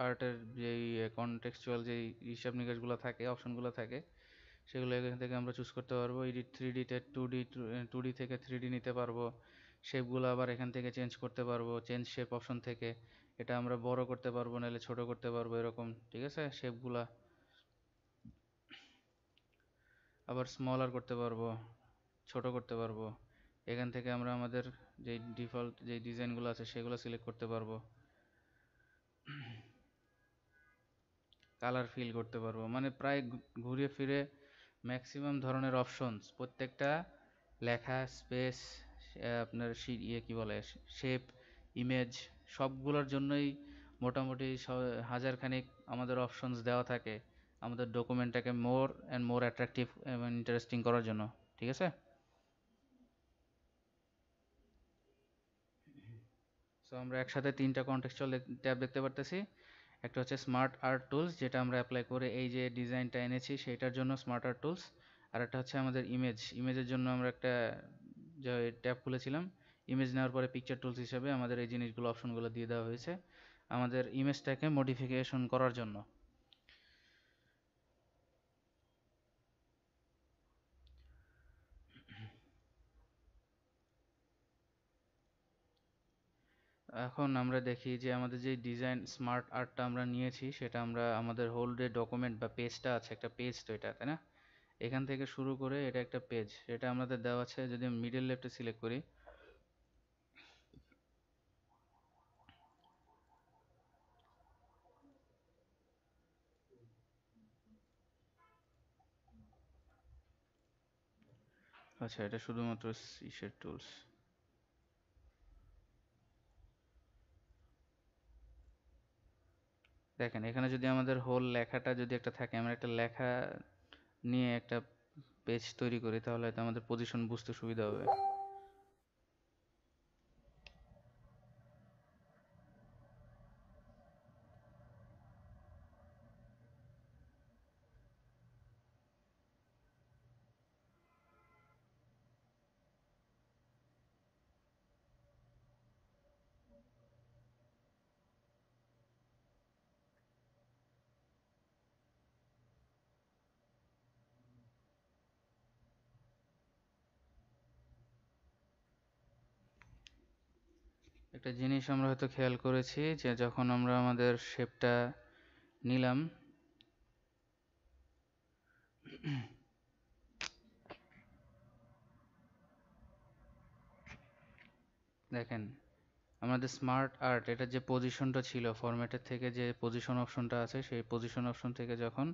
আর্টের যেই কনটেক্সচুয়াল যেই হিসাব নিকাশগুলো থাকে, অপশনগুলো থাকে, সেগুলো এখান থেকে আমরা চুজ করতে পারবো। এডিট থ্রি ডিতে টু ডি থেকে থ্রি ডি নিতে পারবো। শেপগুলো আবার এখান থেকে চেঞ্জ করতে পারবো, চেঞ্জ শেপ অপশন থেকে। এটা আমরা বড় করতে পারবো, নাহলে ছোট করতে পারবো, এরকম। ঠিক আছে, শেপগুলা আবার স্মলার করতে পারবো, ছোট করতে পারবো। এখান থেকে আমরা আমাদের যে ডিফল্ট যে ডিজাইনগুলো আছে সেগুলো সিলেক্ট করতে পারবো, কালার ফিল করতে পারবো, মানে প্রায় ঘুরে ফিরে ম্যাক্সিমাম ধরনের অপশনস প্রত্যেকটা লেখা, স্পেস, আপনার ইয়ে কি বলে, শেপ, ইমেজ, সবগুলোর জন্যই মোটামুটি হাজার খানিক আমাদের অপশনস দেওয়া থাকে আমাদের ডকুমেন্টটাকে মোর অ্যান্ড মোর অ্যাট্রাকটিভ এবং ইন্টারেস্টিং করার জন্য। ঠিক আছে, সো আমরা একসাথে তিনটা কন্টেক্সচুয়াল ট্যাব দেখতে পারতেছি। একটা হচ্ছে স্মার্ট আর্ট টুলস, যেটা আমরা অ্যাপ্লাই করে এই যে ডিজাইনটা এনেছি সেটার জন্য স্মার্ট আর্ট টুলস। আর একটা হচ্ছে আমাদের ইমেজের জন্য আমরা একটা যে ট্যাব খুলেছিলাম। ইমেজ নেওয়ার পরে পিকচার টুলস হিসেবে আমাদের এই জিনিসগুলো অপশনগুলো দিয়ে দেওয়া হয়েছে আমাদের ইমেজটাকে মডিফিকেশন করার জন্য। এখন আমরা দেখি যে আমাদের যে ডিজাইন স্মার্ট আর্টটা আমরা নিয়েছি সেটা আমরা আমাদের হোল যে ডকুমেন্ট বা পেজটা আছে, একটা পেজ তো এটা, তাই না? এখান থেকে শুরু করে এটা একটা পেজ, এটা আমাদের দেওয়া আছে। যদি মিডল লেফটে সিলেক্ট করি, আচ্ছা এটা শুধুমাত্র ইসের টুলস। দেখেন এখানে যদি আমাদের হোল লেখাটা যদি একটা থাকে, আমরা একটা লেখা নিয়ে একটা পেজ তৈরি করি, তাহলে হয়তো আমাদের পজিশন বুঝতে সুবিধা হবে। একটা জিনিস আমরা হয়তো খেয়াল করেছি যে যখন আমরা আমাদের শেপটা নিলাম, দেখেন আমাদের স্মার্ট আর্ট এটা যে পজিশনটা ছিল ফরম্যাটের থেকে, যে পজিশন অপশনটা আছে সেই পজিশন অপশন থেকে যখন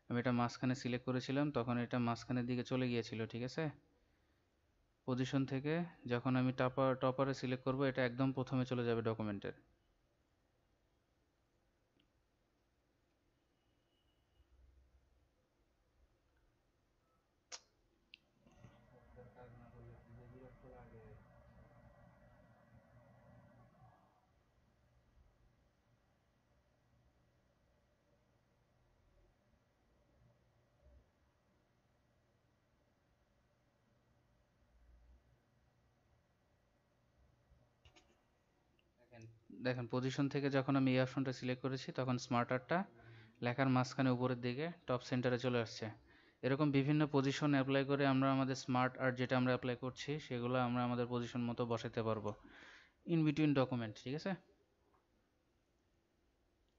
আমি এটা মাঝখানে সিলেক্ট করেছিলাম তখন এটা মাঝখানের দিকে চলে গিয়েছিল। ঠিক আছে, পজিশন থেকে যখন আমি টপারে সিলেক্ট করব এটা একদম প্রথমে চলে যাবে ডকুমেন্টের। দেখেন পজিশন থেকে যখন আমি এই অপশনটা সিলেক্ট করেছি তখন স্মার্ট আর্টটা লেখার মাঝখানে উপরের দিকে টপ সেন্টারে চলে আসছে। এরকম বিভিন্ন পজিশন অ্যাপ্লাই করে আমরা আমাদের স্মার্ট আর্ট যেটা আমরা অ্যাপ্লাই করছি সেগুলো আমরা আমাদের পজিশন মতো বসাতে পারবো ইন বিটুইন ডকুমেন্ট। ঠিক আছে,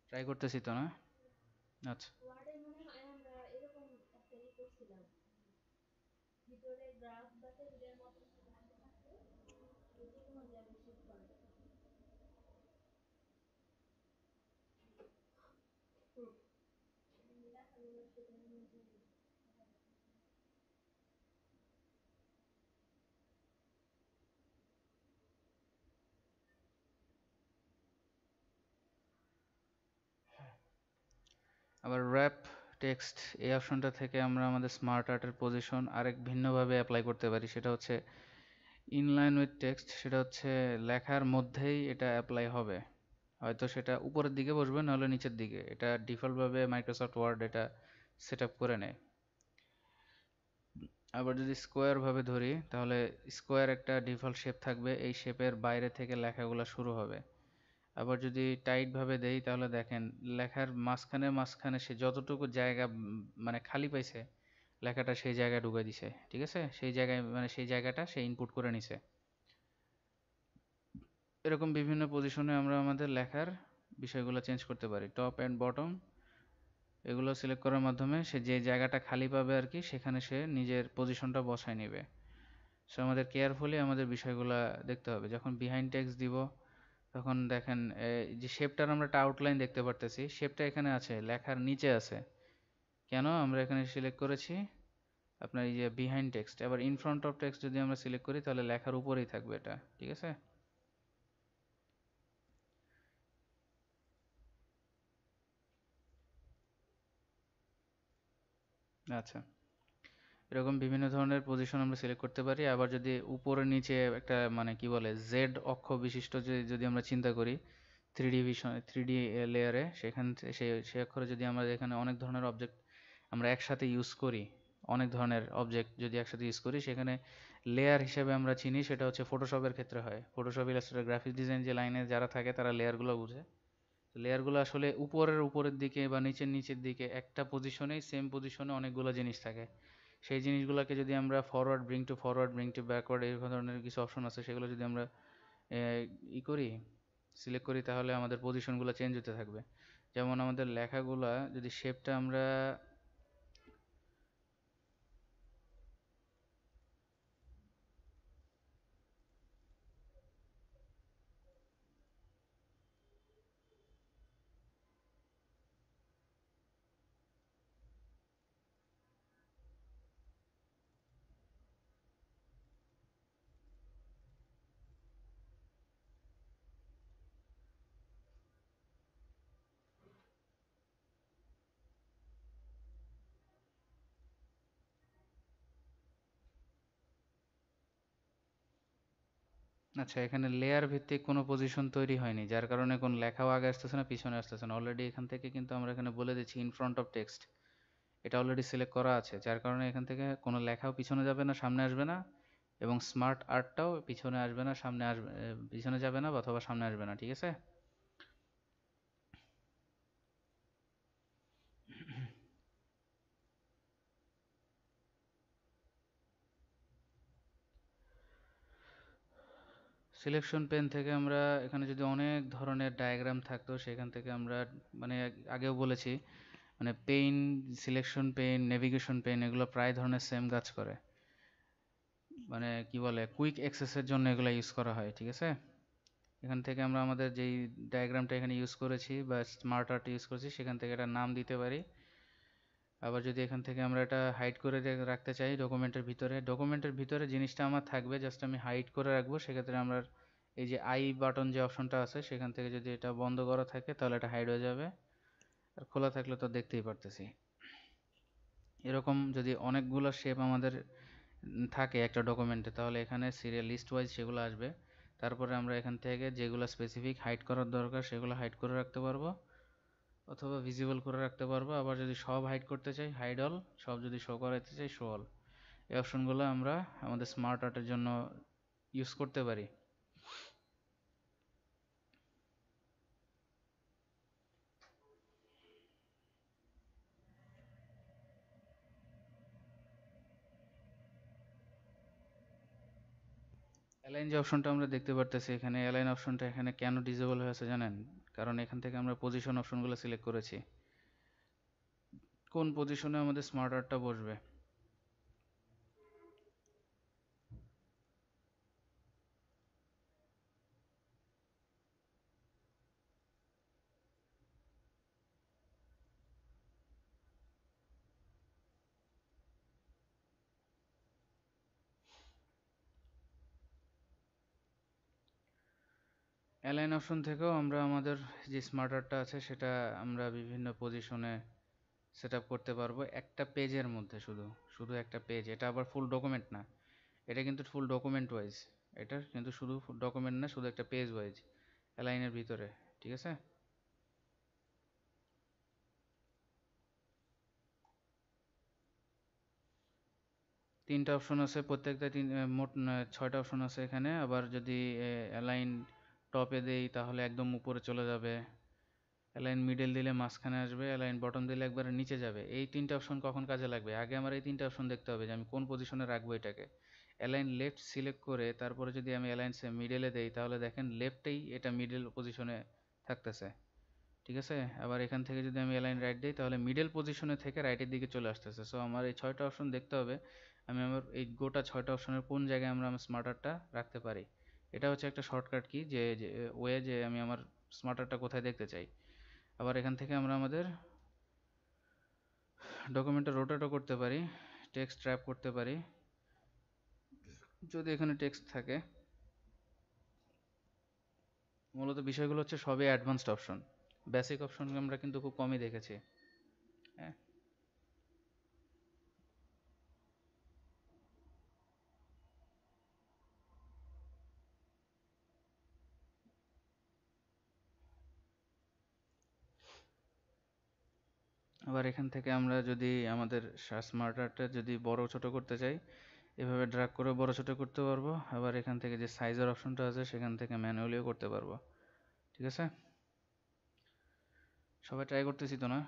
ট্রাই করতেছি তো, না? আচ্ছা, আবার র্যাপ টেক্সট এই অপশনটা থেকে আমরা আমাদের স্মার্ট আর্টের পজিশন আরেক ভিন্নভাবে অ্যাপ্লাই করতে পারি, সেটা হচ্ছে ইনলাইন উইথ টেক্সট। সেটা হচ্ছে লেখার মধ্যেই এটা অ্যাপ্লাই হবে, হয়তো সেটা উপরের দিকে বসবে নাহলে নিচের দিকে, এটা ডিফল্টভাবে মাইক্রোসফট ওয়ার্ড এটা সেট আপ করে নেয়। আবার যদি স্কোয়ার ভাবে ধরি তাহলে স্কোয়ার একটা ডিফল্ট শেপ থাকবে, এই শেপের বাইরে থেকে লেখাগুলো শুরু হবে। আবার যদি টাইট ভাবে দেই তাহলে দেখেন লেখার মাঝখানে মাঝখানে সে যতটুকু জায়গা মানে খালি পাইছে লেখাটা সেই জায়গায় ঢুকাই দিছে, ঠিক আছে, সেই জায়গায় মানে সেই জায়গাটা সে ইনপুট করে নিছে। এরকম বিভিন্ন পজিশনে আমরা আমাদের লেখার বিষয়গুলো চেঞ্জ করতে পারি। টপ অ্যান্ড বটম এগুলো সিলেক্ট করার মাধ্যমে সে যে জায়গাটা খালি পাবে আর কি সেখানে সে নিজের পজিশনটা বসায় নেবে। সো আমাদের কেয়ারফুলি আমাদের বিষয়গুলো দেখতে হবে। যখন বিহাইন্ড টেক্সট দিব তখন দেখেন যে শেপটার আমরা একটা আউটলাইন দেখতে পারতেছি, শেপটা এখানে আছে, লেখার নিচে আছে। কেন আমরা এখানে সিলেক্ট করেছি আপনার এই যে বিহাইন্ড টেক্সট। আবার ইন ফ্রন্ট অফ টেক্সট যদি আমরা সিলেক্ট করি তাহলে লেখার উপরেই থাকবে এটা, ঠিক আছে। আচ্ছা, এরকম বিভিন্ন ধরনের পজিশন আমরা সিলেক্ট করতে পারি। আবার যদি উপরে নিচে একটা মানে কি বলে জেড অক্ষ বিশিষ্ট যদি আমরা চিন্তা করি থ্রিডি ভিশন, থ্রিডি লেয়ারে, সেখান সেই অক্ষরে যদি আমরা এখানে অনেক ধরনের অবজেক্ট আমরা একসাথে ইউজ করি, অনেক ধরনের অবজেক্ট যদি একসাথে ইউজ করি সেখানে লেয়ার হিসেবে আমরা চিনি, সেটা হচ্ছে ফটোশপের ক্ষেত্রে হয়। ফটোশপ, ইলাস্ট্রেটর, গ্রাফিক্স ডিজাইন যে লাইনে যারা থাকে তারা লেয়ারগুলো বুঝে। লেয়ারগুলো আসলে উপরের দিকে বা নিচের দিকে একটা পজিশনেই সেম পজিশনে অনেকগুলো জিনিস থাকে। সেই জিনিসগুলোকে যদি আমরা ফরওয়ার্ড, ব্রিং টু ব্যাকওয়ার্ড এই ধরনের কিছু অপশন আছে, সেগুলো যদি আমরা করি, সিলেক্ট করি, তাহলে আমাদের পজিশনগুলো চেঞ্জ হতে থাকবে। যেমন আমাদের লেখাগুলা যদি শেপটা আমরা আচ্ছা, এখানে লেয়ার ভিত্তিক কোনো পজিশন তৈরি হয়নি, যার কারণে কোন লেখাও আগে আসতেছে না পিছনে আসতেছে না। অলরেডি এখান থেকে কিন্তু আমরা এখানে বলে দিচ্ছি ইন ফ্রন্ট অফ টেক্সট, এটা অলরেডি সিলেক্ট করা আছে, যার কারণে এখান থেকে কোনো লেখাও পিছনে যাবে না, সামনে আসবে না, এবং স্মার্ট আর্টটাও পিছনে আসবে না, সামনে আসবে, পিছনে যাবে না অথবা সামনে আসবে না, ঠিক আছে। সিলেকশন পেন থেকে আমরা এখানে যদি অনেক ধরনের ডায়াগ্রাম থাকতো সেখান থেকে আমরা মানে আগেও বলেছি মানে pain, selection pain, navigation pain এগুলো প্রায় ধরনের সেম কাজ করে। মানে কি বলে কুইক অ্যাক্সেসের জন্য এগুলো ইউজ করা হয়, ঠিক আছে। এখান থেকে আমরা আমাদের যেই ডায়াগ্রামটা এখানে ইউজ করেছি বা স্মার্ট আর্ট ইউজ করেছি সেখান থেকে এটা নাম দিতে পারি। আবার যদি এখান থেকে আমরা এটা হাইড করে রাখতে চাই ডকুমেন্টের ভিতরে জিনিসটা আমার থাকবে, জাস্ট আমি হাইড করে রাখবো, সেক্ষেত্রে আমরা এই যে আই বাটন যে অপশনটা আছে সেখান থেকে যদি এটা বন্ধ করা থাকে তাহলে এটা হাইড হয়ে যাবে, আর খোলা থাকলে তো দেখতেই পারতেছি। এরকম যদি অনেকগুলো শেপ আমাদের থাকে একটা ডকুমেন্টে তাহলে এখানে সিরিয়াল লিস্ট ওয়াইজ সেগুলো আসবে। তারপরে আমরা এখান থেকে যেগুলো স্পেসিফিক হাইড করার দরকার সেগুলো হাইড করে রাখতে পারবো অথবা ভিজিবল করে রাখতে পারবো। আবার যদি সব হাইড করতে চাই হাইড অল, সব যদি শো করাতে চাই শো অল। এই অপশনগুলো আমরা আমাদের স্মার্ট আর্টের জন্য ইউজ করতে পারি। অ্যালাইন যে অপশনটা আমরা দেখতে পারতেছি এখানে, অ্যালাইন অপশনটা এখানে কেন ডিসেবল হয়েছে জানেন? কারণ এখান থেকে আমরা পজিশন অপশনগুলো সিলেক্ট করেছি, কোন পজিশনে আমাদের স্মার্ট আর্টটা বসবে। অ্যালাইন অপশন থেকেও আমরা আমাদের যে স্মার্ট আর্টটা আছে সেটা আমরা বিভিন্ন পজিশনে সেট আপ করতে পারবো একটা পেজের মধ্যে, শুধু শুধু একটা পেজ। এটা আবার ফুল ডকুমেন্ট না, এটা কিন্তু ফুল ডকুমেন্ট ওয়াইজ, এটা কিন্তু শুধু ডকুমেন্ট না, শুধু একটা পেজ ওয়াইজ অ্যালাইনের ভিতরে, ঠিক আছে? তিনটা অপশন আছে, প্রত্যেকটা মোট 6টা অপশন আছে এখানে। আবার যদি অ্যালাইন টপে দেই তাহলে একদম উপরে চলে যাবে, অ্যালাইন মিডল দিলে মাঝখানে আসবে, অ্যালাইন বটম দিলে একবারে নিচে যাবে। এই তিনটা অপশন কখন কাজে লাগবে? আগে আমার এই তিনটা অপশন দেখতে হবে যে আমি কোন পজিশনে রাখবো এটাকে। অ্যালাইন লেফট সিলেক্ট করে তারপরে যদি আমি অ্যালাইন মিডলে দেই তাহলে দেখেন লেফটেই এটা মিডল পজিশনে থাকতেছে, ঠিক আছে? আবার এখান থেকে যদি আমি অ্যালাইন রাইট দিই তাহলে মিডল পজিশনে থেকে রাইটের দিকে চলে আসতেছে। সো আমার এই 6টা অপশন দেখতে হবে আমি আমার এই গোটা 6টা অপশনের কোন জায়গায় আমরা আমার স্মার্টারটা রাখতে পারি। এটা হচ্ছে একটা শর্টকাট কি, যে ওয়ে যে আমি আমার স্মার্টারটা কোথায় দেখতে চাই। আবার এখান থেকে আমরা আমাদের ডকুমেন্টটা রোটেটও করতে পারি, টেক্সট ট্র্যাপ করতে পারি যদি এখানে টেক্সট থাকে। মূলত বিষয়গুলো হচ্ছে সবই অ্যাডভান্সড অপশন, বেসিক অপশন আমরা কিন্তু খুব কমই দেখেছি, হ্যাঁ। আবার এখান থেকে আমরা যদি আমাদের স্মার্টারটা যদি বড় ছোট করতে চাই, এভাবে ড্র্যাগ করে বড় ছোট করতে পারবো। আবার এখান থেকে যে সাইজের অপশনটা আছে সেখান থেকে ম্যানুয়ালিও করতে পারবো, ঠিক আছে? সবাই ট্রাই করতেছি তো, না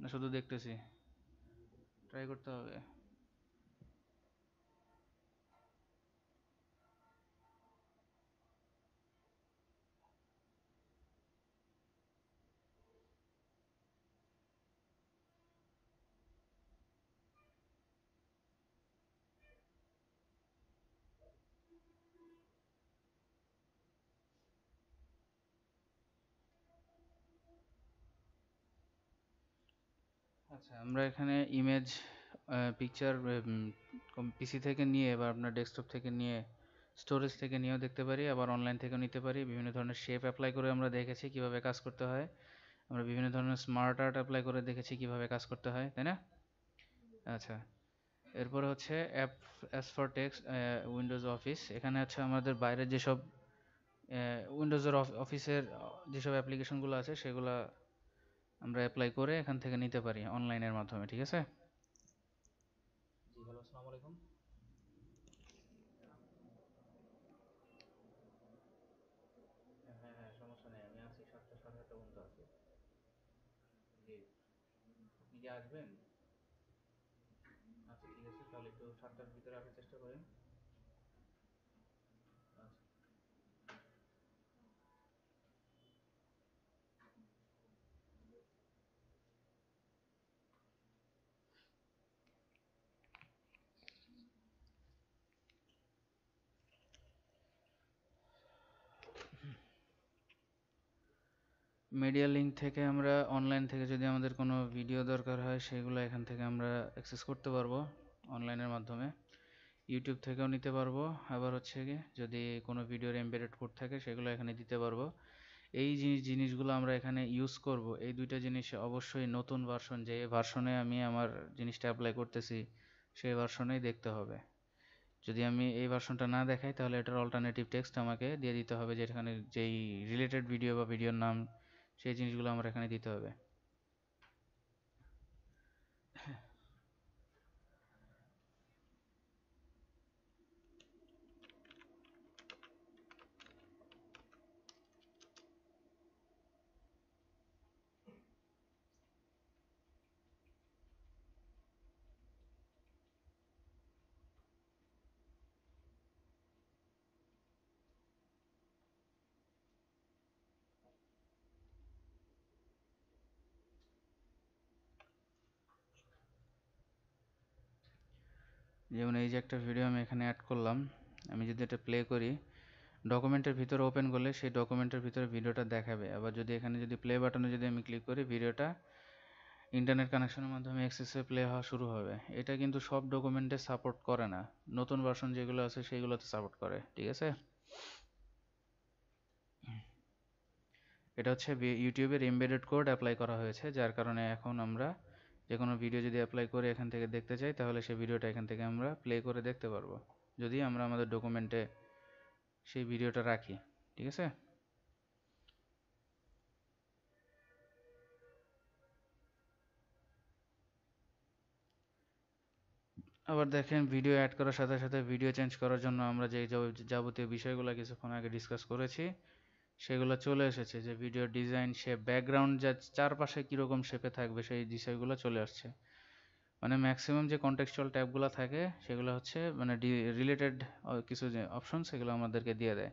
না শুধু দেখতেছি? ট্রাই করতে হবে। আচ্ছা, আমরা এখানে ইমেজ, পিকচার পিসি থেকে নিয়ে বা আপনার ডেস্কটপ থেকে নিয়ে, স্টোরেজ থেকে নিয়েও দেখতে পারি, আবার অনলাইন থেকেও নিতে পারি। বিভিন্ন ধরনের শেপ অ্যাপ্লাই করে আমরা দেখেছি কিভাবে কাজ করতে হয়। আমরা বিভিন্ন ধরনের স্মার্ট আর্ট অ্যাপ্লাই করে দেখেছি কিভাবে কাজ করতে হয়, তাই না? আচ্ছা, এরপরে হচ্ছে app as for text, Windows office. এখানে হচ্ছে আমাদের বাইরের যেসব উইন্ডোজের অফিসের যেসব অ্যাপ্লিকেশনগুলো আছে সেগুলো আমরা অ্যাপ্লাই করে এখান থেকে নিতে পারি অনলাইনের মাধ্যমে, ঠিক আছে? জি হ্যালো, আসসালামু আলাইকুম। হ্যাঁ হ্যাঁ হ্যাঁ, সমস্যা নেই, আমি আছি 7টা, 7:30 পর্যন্ত আছি। জি, আপনি কি আসবেন? আচ্ছা ঠিক আছে, তাহলে একটু 7টার ভিতরে আসার চেষ্টা করেন। আচ্ছা। মিডিয়া লিঙ্ক থেকে আমরা অনলাইন থেকে যদি আমাদের কোনো ভিডিও দরকার হয় সেগুলো এখান থেকে আমরা অ্যাক্সেস করতে পারবো অনলাইনের মাধ্যমে। ইউটিউব থেকেও নিতে পারবো। আবার হচ্ছে কি যদি কোনো ভিডিওর এমবেডেড কোড থাকে সেগুলো এখানে দিতে পারবো। এই জিনিসগুলো আমরা এখানে ইউজ করব। এই দুইটা জিনিস অবশ্যই নতুন ভার্সন, যে ভার্সনে আমি আমার জিনিসটা অ্যাপ্লাই করতেছি সেই ভার্সনেই দেখতে হবে। যদি আমি এই ভার্সনটা না দেখাই তাহলে এটার অল্টারনেটিভ টেক্সট আমাকে দিয়ে দিতে হবে, যেখানে যেই রিলেটেড ভিডিও বা ভিডিওর নাম সেই জিনিসগুলো আমার এখানে দিতে হবে। যেমন এই যে একটা ভিডিও আমি এখানে অ্যাড করলাম, আমি যদি এটা প্লে করি, ডকুমেন্টের ভিতরে ওপেন করলে সেই ডকুমেন্টের ভিতরে ভিডিওটা দেখাবে। আবার যদি এখানে যদি প্লে বাটনে যদি আমি ক্লিক করি, ভিডিওটা ইন্টারনেট কানেকশনের মাধ্যমে অ্যাক্সেসে প্লে হওয়া শুরু হবে। এটা কিন্তু সব ডকুমেন্টে সাপোর্ট করে না, নতুন ভার্সন যেগুলো আছে সেগুলোতে সাপোর্ট করে, ঠিক আছে? এটা হচ্ছে ইউটিউবের এমবেডেড কোড অ্যাপ্লাই করা হয়েছে, যার কারণে এখন আমরা যে কোনো ভিডিও যদি অ্যাপ্লাই করে এখান থেকে দেখতে চাই তাহলে সেই ভিডিওটা এখান থেকে আমরা প্লে করে দেখতে পারবো, যদি আমরা আমাদের ডকুমেন্টে সেই ভিডিওটা রাখি। ঠিক আছে? আবার দেখেন ভিডিও অ্যাড করার সাথে সাথে ভিডিও চেঞ্জ করার জন্য আমরা যে যাবতীয় বিষয়গুলো কিছুক্ষণ আগে ডিসকাস করেছি সেগুলো চলে এসেছে, যে ভিডিও ডিজাইন, শেপ, ব্যাকগ্রাউন্ড যা চারপাশে কীরকম শেপে থাকবে সেই বিষয়গুলো চলে আসছে। মানে ম্যাক্সিমাম যে কন্টেক্সচুয়াল ট্যাবগুলো থাকে সেগুলো হচ্ছে মানে রিলেটেড কিছু যে অপশন সেগুলো আমাদেরকে দিয়ে দেয়।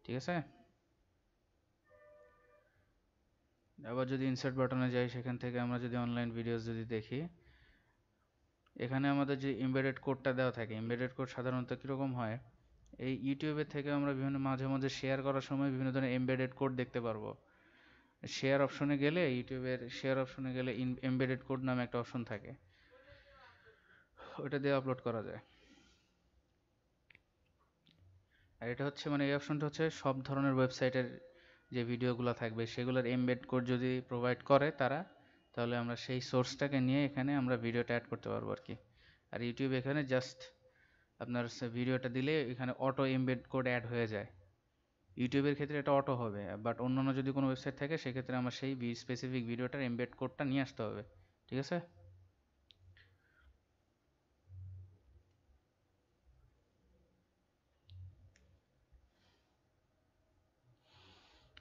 ঠিক আছে? আবার যদি ইনসার্ট বাটনে যাই, সেখান থেকে আমরা যদি অনলাইন ভিডিওস যদি দেখি, এখানে আমাদের যে এমবেডেড কোডটা দেওয়া থাকে, এমবেডেড কোড সাধারণত কীরকম হয়, এই ইউটিউবের থেকে আমরা বিভিন্ন মাঝে মাঝে শেয়ার করার সময় বিভিন্ন ধরনের এমবেডেড কোড দেখতে পারবো। শেয়ার অপশনে গেলে, ইউটিউবের শেয়ার অপশনে গেলে এমবেডেড কোড নামে একটা অপশন থাকে, ওটা দিয়ে আপলোড করা যায়। আর এটা হচ্ছে মানে এই অপশনটা হচ্ছে সব ধরনের ওয়েবসাইটের যে ভিডিওগুলো থাকবে সেগুলোর এমবেড কোড যদি প্রোভাইড করে তারা, তাহলে আমরা সেই সোর্সটাকে নিয়ে এখানে আমরা ভিডিওটা অ্যাড করতে পারবো আর কি। আর ইউটিউব এখানে জাস্ট আপনার ভিডিওটা দিলে এখানে অটো এমবেড কোড অ্যাড হয়ে যায়। ইউটিউবের ক্ষেত্রে এটা অটো হবে, বাট অন্যান্য যদি কোনো ওয়েবসাইট থাকে সেক্ষেত্রে আমার সেই স্পেসিফিক ভিডিওটার এমবেড কোডটা নিয়ে আসতে হবে। ঠিক আছে?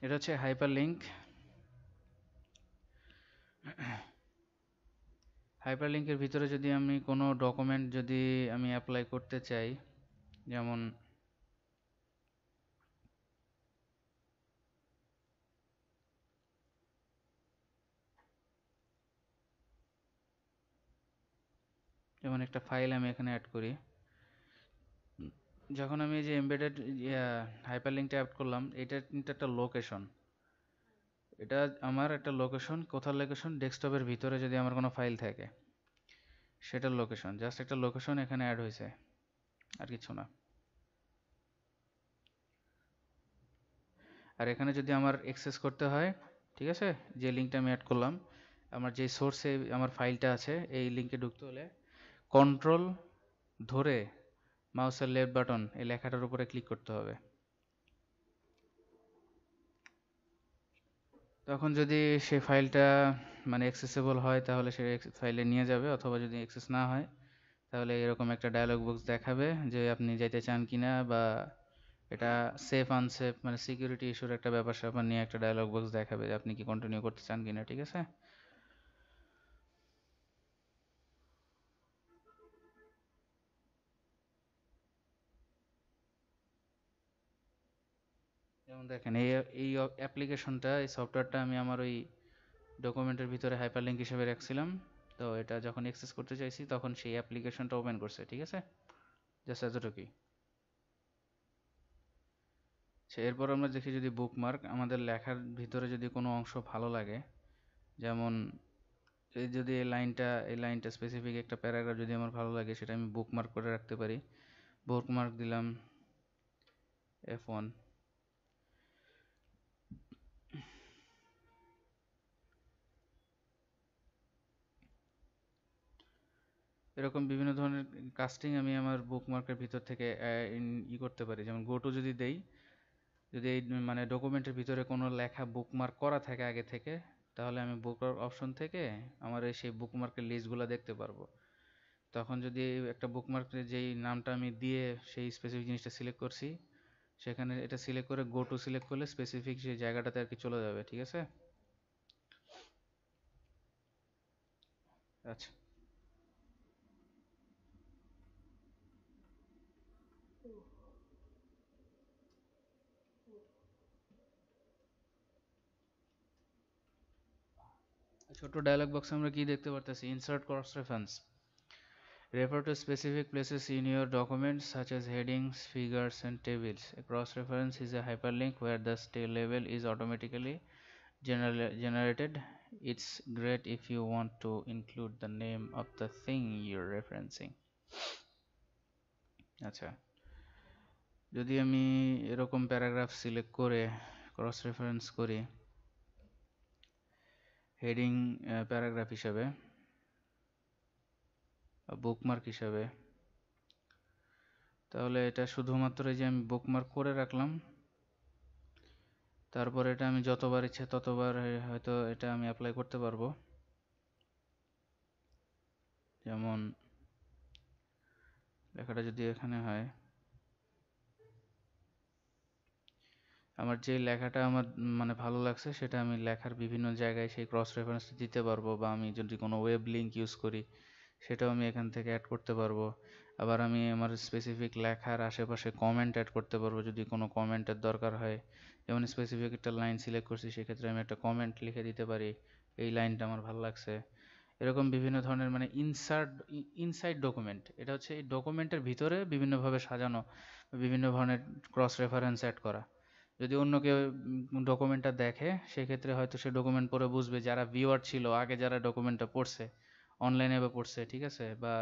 এটা হচ্ছে হাইপার লিঙ্ক। হাইপার লিঙ্কের ভিতরে যদি আমি কোনো ডকুমেন্ট যদি আমি অ্যাপ্লাই করতে চাই, যেমন একটা ফাইল আমি এখানে অ্যাড করি, যখন আমি এই যে এমবেডেড হাইপার লিঙ্কটা অ্যাড করলাম, এটা কিন্তু একটা লোকেশন, এটা আমার একটা লোকেশন। কোথার লোকেশন? ডেস্কটপের ভিতরে যদি আমার কোনো ফাইল থাকে সেটার লোকেশন, জাস্ট একটা লোকেশন এখানে অ্যাড হয়েছে, আর কিছু না। আর এখানে যদি আমার অ্যাক্সেস করতে হয়, ঠিক আছে, যে লিঙ্কটা আমি অ্যাড করলাম, আমার যে সোর্সে আমার ফাইলটা আছে এই লিঙ্কে ঢুকতে হলে কন্ট্রোল ধরে মাউসের লেফট বাটন এই লেখাটার উপরে ক্লিক করতে হবে। তখন যদি সেই ফাইলটা মানে অ্যাক্সেসেবল হয় তাহলে সে ফাইলে নিয়ে যাবে, অথবা যদি অ্যাক্সেস না হয় তাহলে এরকম একটা ডায়লগ বক্স দেখাবে যে আপনি যাইতে চান কিনা, বা এটা সেফ আনসেফ মানে সিকিউরিটি ইস্যুর একটা ব্যাপার স্যাপার নিয়ে একটা ডায়লগ বক্স দেখাবে যে আপনি কি কন্টিনিউ করতে চান কিনা। ঠিক আছে? যেমন দেখেন এই এই অ্যাপ্লিকেশনটা, এই সফটওয়্যারটা আমি আমার ওই ডকুমেন্টের ভিতরে হাইপারলিংক হিসেবে রাখছিলাম। তো এটা যখন অ্যাক্সেস করতে চাইছি তখন সেই অ্যাপ্লিকেশনটা ওপেন করছে। ঠিক আছে? জাস্ট এতটুকুই। এরপর আমরা দেখি যদি বুকমার্ক, আমাদের লেখার ভিতরে যদি কোনো অংশ ভালো লাগে, যেমন এই যদি এই লাইনটা স্পেসিফিক একটা প্যারাগ্রাফ যদি আমার ভালো লাগে, সেটা আমি বুকমার্ক করে রাখতে পারি। বুকমার্ক দিলাম F1। এরকম বিভিন্ন ধরনের কাস্টিং আমি আমার বুকমার্কের ভিতর থেকে করতে পারি। যেমন গো টু যদি দেই, যদি এই মানে ডকুমেন্টের ভিতরে কোনো লেখা বুকমার্ক করা থাকে আগে থেকে, তাহলে আমি বুকমার্ক অপশন থেকে আমার এই সেই বুকমার্কের লিস্টগুলো দেখতে পারবো। তখন যদি একটা বুকমার্কের যেই নামটা আমি দিয়ে সেই স্পেসিফিক জিনিসটা সিলেক্ট করছি, সেখানে এটা সিলেক্ট করে গো টু সিলেক্ট করলে স্পেসিফিক সেই জায়গাটাতে আর কি চলে যাবে। ঠিক আছে? আচ্ছা, ছোট ডায়লগ বক্সে আমরা কি দেখতে পারতেছি? Insert cross reference, refer to specific places in your documents such as headings, figures and tables. A cross reference is a hyperlink where the label is automatically generated. It's great if you want to include the name of the thing you're referencing. আচ্ছা, যদি আমি এরকম paragraph select করে cross reference করি heading paragraph হিসেবে, bookmark হিসাবে। তাহলে এটা শুধুমাত্র এই যে আমি বুকমার্ক করে রাখলাম, তারপর এটা আমি যতবার ইচ্ছে ততবার হয়তো এটা আমি অ্যাপ্লাই করতে পারবো। যেমন লেখাটা যদি এখানে হয়, আমার যে লেখাটা আমার মানে ভালো লাগছে সেটা আমি লেখার বিভিন্ন জায়গায় সেই ক্রস রেফারেন্স দিতে পারবো, বা আমি যদি কোনো ওয়েব লিঙ্ক ইউজ করি সেটাও আমি এখান থেকে অ্যাড করতে পারবো। আবার আমি আমার স্পেসিফিক লেখার আশেপাশে কমেন্ট অ্যাড করতে পারবো যদি কোনো কমেন্টের দরকার হয়। যেমন স্পেসিফিক একটা লাইন সিলেক্ট করছি, সেক্ষেত্রে আমি একটা কমেন্ট লিখে দিতে পারি, এই লাইনটা আমার ভালো লাগছে। এরকম বিভিন্ন ধরনের মানে ইনসাইড ডকুমেন্ট, এটা হচ্ছে এই ডকুমেন্টের ভিতরে বিভিন্নভাবে সাজানো, বিভিন্ন ধরনের ক্রস রেফারেন্স অ্যাড করা। যদি অন্য কেউ ডকুমেন্টটা দেখে, সেক্ষেত্রে হয়তো সে ডকুমেন্ট পড়ে বুঝবে, যারা ভিউয়ার ছিল আগে, যারা ডকুমেন্টটা পড়ছে অনলাইনে বা পড়ছে, ঠিক আছে, বা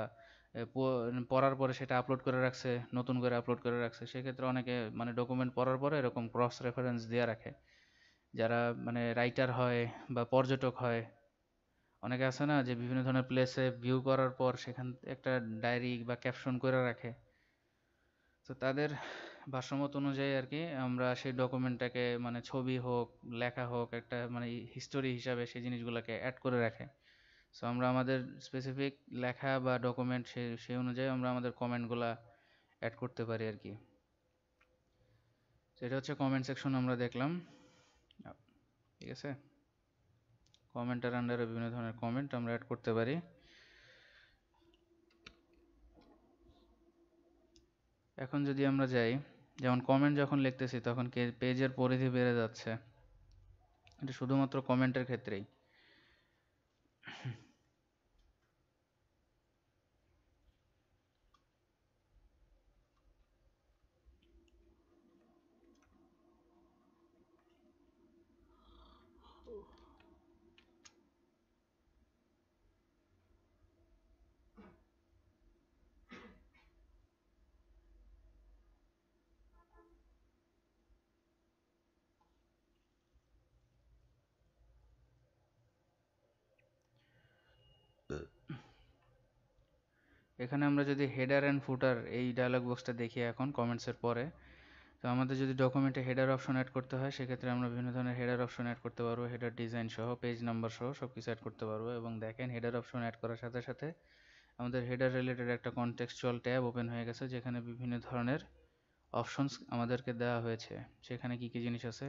পড়ার পরে সেটা আপলোড করে রাখছে, নতুন করে আপলোড করে রাখছে, সেক্ষেত্রে অনেকে মানে ডকুমেন্ট পড়ার পরে এরকম ক্রস রেফারেন্স দিয়ে রাখে। যারা মানে রাইটার হয় বা পর্যটক হয়, অনেকে আছে না যে বিভিন্ন ধরনের প্লেসে ভিউ করার পর সেখান একটা ডায়েরি বা ক্যাপশন করে রাখে। তো তাদের ভাষ্যমত অনুযায়ী আর কি আমরা সেই ডকুমেন্টটাকে মানে ছবি হোক, লেখা হোক, একটা মানে হিস্টোরি হিসাবে সেই জিনিসগুলোকে অ্যাড করে রাখে। সো আমরা আমাদের স্পেসিফিক লেখা বা ডকুমেন্ট সেই অনুযায়ী আমরা আমাদের কমেন্টগুলা অ্যাড করতে পারি আর কি। সেটা হচ্ছে কমেন্ট সেকশন আমরা দেখলাম, ঠিক আছে। কমেন্টের আন্ডারে বিভিন্ন ধরনের কমেন্ট আমরা অ্যাড করতে পারি। এখন যদি আমরা যাই, যেমন কমেন্ট যখন লিখতেছি তখন পেজের পরিধি বেড়ে যাচ্ছে, এটা শুধুমাত্র কমেন্টের ক্ষেত্রেই। এখানে আমরা যদি হেডার অ্যান্ড ফুটার এই ডায়লগ বক্সটা দেখি এখন কমেন্টসের পরে, তো আমাদের যদি ডকুমেন্টে হেডার অপশন অ্যাড করতে হয়, সেক্ষেত্রে আমরা বিভিন্ন ধরনের হেডার অপশন অ্যাড করতে পারবো, হেডার ডিজাইন সহ, পেজ নাম্বার সহ সব কিছু অ্যাড করতে পারবো। এবং দেখেন হেডার অপশন অ্যাড করার সাথে সাথে আমাদের হেডার রিলেটেড একটা কনটেক্সচুয়াল ট্যাব ওপেন হয়ে গেছে, যেখানে বিভিন্ন ধরনের অপশনস আমাদেরকে দেওয়া হয়েছে। সেখানে কি কি জিনিস আছে,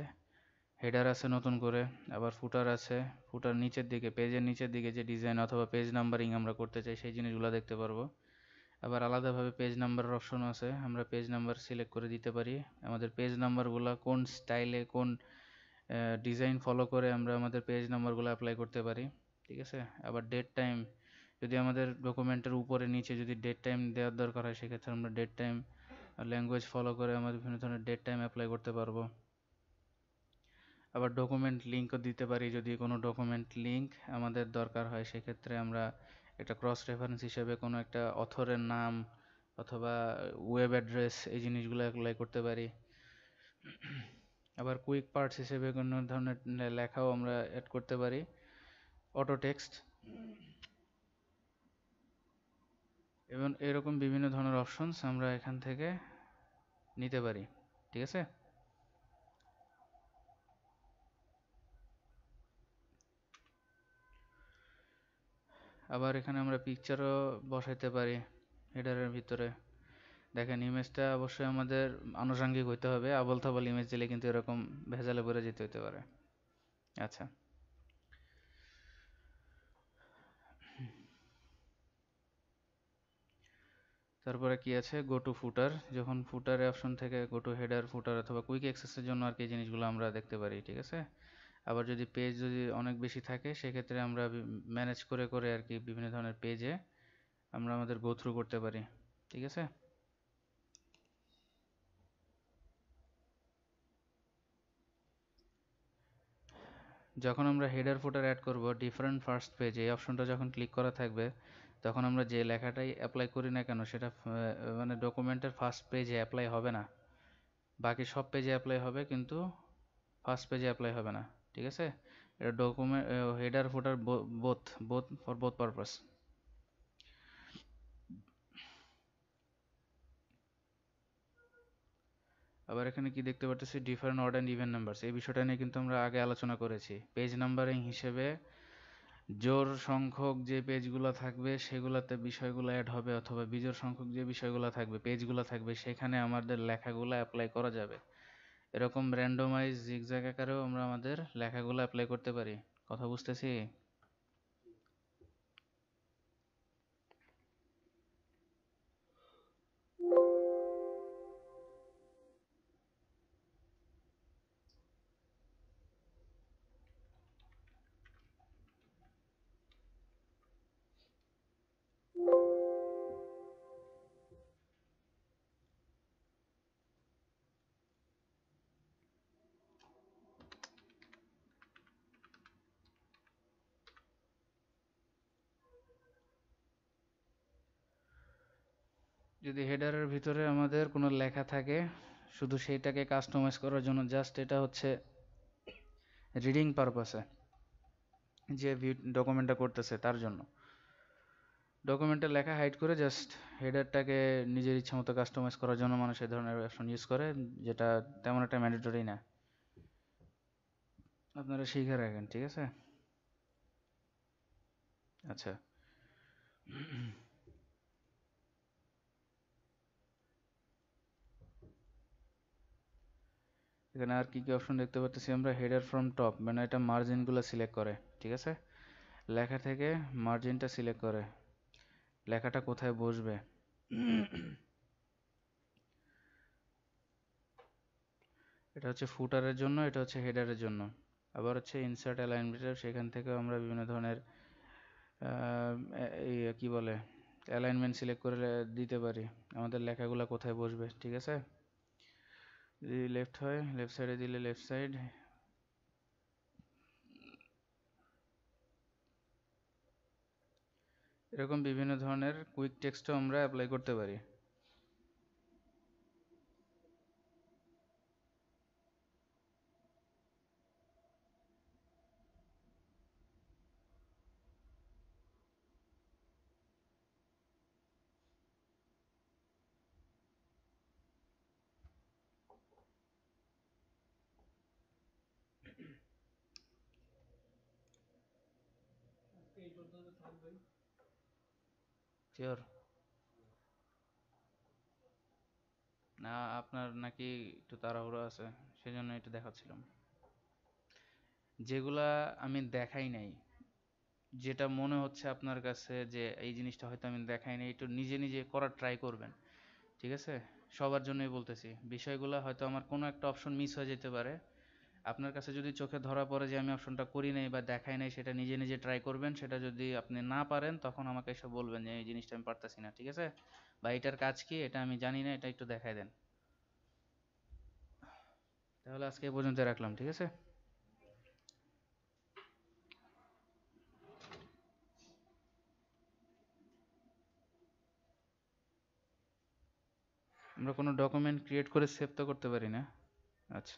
হেডার আছে নতুন করে, আবার ফুটার আছে, ফুটার নিচের দিকে, পেজের নিচের দিকে যে ডিজাইন অথবা পেজ নাম্বারিং আমরা করতে চাই সেই জিনিসগুলো দেখতে পারবো। আবার আলাদাভাবে পেজ নাম্বারের অপশন আছে, আমরা পেজ নাম্বার সিলেক্ট করে দিতে পারি। আমাদের পেজ নাম্বারগুলো কোন স্টাইলে, কোন ডিজাইন ফলো করে আমরা আমাদের পেজ নাম্বারগুলো অ্যাপ্লাই করতে পারি, ঠিক আছে। আবার ডেট টাইম, যদি আমাদের ডকুমেন্টের উপরে নিচে যদি ডেট টাইম দেওয়ার দরকার হয়, সেক্ষেত্রে আমরা ডেট টাইম ল্যাঙ্গুয়েজ ফলো করে আমাদের বিভিন্ন ধরনের ডেট টাইম অ্যাপ্লাই করতে পারবো। আবার ডকুমেন্ট লিঙ্কও দিতে পারি, যদি কোনো ডকুমেন্ট লিঙ্ক আমাদের দরকার হয়, সেক্ষেত্রে আমরা একটা ক্রস রেফারেন্স হিসেবে কোনো একটা অথরের নাম অথবা ওয়েব অ্যাড্রেস এই জিনিসগুলো অ্যাপ্লাই করতে পারি। আবার কুইক পার্টস হিসেবে কোনো ধরনের লেখাও আমরা অ্যাড করতে পারি, অটো টেক্সট, এবং এরকম বিভিন্ন ধরনের অপশনস আমরা এখান থেকে নিতে পারি, ঠিক আছে। আবার এখানে আমরা পিকচারও বসাইতে পারি হেডারের ভিতরে। দেখেন ইমেজটা অবশ্যই আমাদের আনুষঙ্গিক হইতে হবে, আবল তাবল ইমেজ দিলে কিন্তু এরকম ভেজালে পড়ে যেতে হতে পারে। আচ্ছা, তারপরে কি আছে, গো টু ফুটার। যখন ফুটারে অপশন থেকে গো টু হেডার, ফুটার অথবা কুইক অ্যাক্সেসের জন্য আর কি জিনিসগুলো আমরা দেখতে পারি, ঠিক আছে। আবার যদি পেজ যদি অনেক বেশি থাকে, সেক্ষেত্রে আমরা ম্যানেজ করে করে আর কি বিভিন্ন ধরনের পেজে আমরা আমাদের গো থ্রু করতে পারি, ঠিক আছে। যখন আমরা হেডার ফুটার অ্যাড করব, ডিফারেন্ট ফার্স্ট পেজ এই অপশনটা যখন ক্লিক করা থাকবে, তখন আমরা যে লেখাটাই অ্যাপ্লাই করি না কেন সেটা মানে ডকুমেন্টের ফার্স্ট পেজে অ্যাপ্লাই হবে না, বাকি সব পেজে অ্যাপ্লাই হবে, কিন্তু ফার্স্ট পেজে অ্যাপ্লাই হবে না, ঠিক আছে। এটা document header footer both both for both purpose. আবার এখানে কি দেখতে পারতেছি, different odd and even numbers, এই বিষয়টা নিয়ে কিন্তু আমরা আগে আলোচনা করেছি। পেজ নাম্বারিং হিসেবে জোড় সংখ্যক যে পেজগুলো থাকবে সেগুলোতে বিষয়গুলো অ্যাড হবে, অথবা বিজোড় সংখ্যক যে বিষয়গুলো থাকবে, পেজগুলো থাকবে, সেখানে আমাদের লেখাগুলো অ্যাপ্লাই করা যাবে। এরকম র্যান্ডমাইজ জিগজ্যাগ আকারেও আমরা আমাদের লেখাগুলো অ্যাপ্লাই করতে পারি। কথা বুঝতেছি? যদি হেডারের ভিতরে আমাদের কোনো লেখা থাকে, শুধু সেইটাকে কাস্টমাইজ করার জন্য, জাস্ট এটা হচ্ছে রিডিং পারপাসে, যে ডকুমেন্টটা করতেছে তার জন্য, ডকুমেন্টের লেখা হাইড করে জাস্ট হেডারটাকে নিজের ইচ্ছা মতো কাস্টমাইজ করার জন্য মানুষ এই ধরনের অপশন ইউজ করে, যেটা তেমন একটা ম্যান্ডেটরি না। আপনারা শিখে রাখেন, ঠিক আছে? আচ্ছা, এখানে আর কি কি অপশন দেখতে পাচ্ছি আমরা? হেডার ফ্রম টপ, মানে এটা মার্জিনগুলো সিলেক্ট করে, ঠিক আছে? লেখা থেকে মার্জিনটা সিলেক্ট করে লেখাটা কোথায় বসবে। এটা হচ্ছে ফুটারের জন্য, এটা হচ্ছে হেডারের জন্য। আবার হচ্ছে ইনসার্ট অ্যালাইনমেন্ট, সেখান থেকে আমরা বিভিন্ন ধরনের এই কি বলে অ্যালাইনমেন্ট সিলেক্ট করে দিতে পারি আমাদের লেখাগুলো কোথায় বসবে, ঠিক আছে? যদি লেফট হয়, লেফট সাইডে দিলে লেফট সাইড। এরকম বিভিন্ন ধরনের কুইক টেক্সটও আমরা অ্যাপ্লাই করতে পারি। শিওর? না, আপনার নাকি একটু তাড়াহুড়ো আছে, সেজন্য একটু দেখাচ্ছিলাম। যেগুলা আমি দেখাই নাই, যেটা মনে হচ্ছে আপনার কাছে যে এই জিনিসটা হয়তো আমি দেখাই নাই, একটু নিজে নিজে করার ট্রাই করবেন, ঠিক আছে? সবার জন্যই বলতেছি, বিষয়গুলো হয়তো আমার কোনো একটা অপশন মিস হয়ে যেতে পারে। আপনার কাছে যদি চোখে ধরা পড়ে যে আমি অপশনটা করি নাই বা দেখাই নাই, সেটা নিজে নিজে ট্রাই করবেন। সেটা যদি আপনি না পারেন, তখন আমাকে এসে বলবেন যে এই জিনিসটা আমি পারতাছি না, ঠিক আছে? বা এটার কাজ কি, এটা আমি জানি না, এটা একটু দেখাই দেন। তাহলে আজকে এই পর্যন্ত রাখলাম, ঠিক আছে? আমরা কোনো ডকুমেন্ট ক্রিয়েট করে সেভ তো করতে পারি না। আচ্ছা।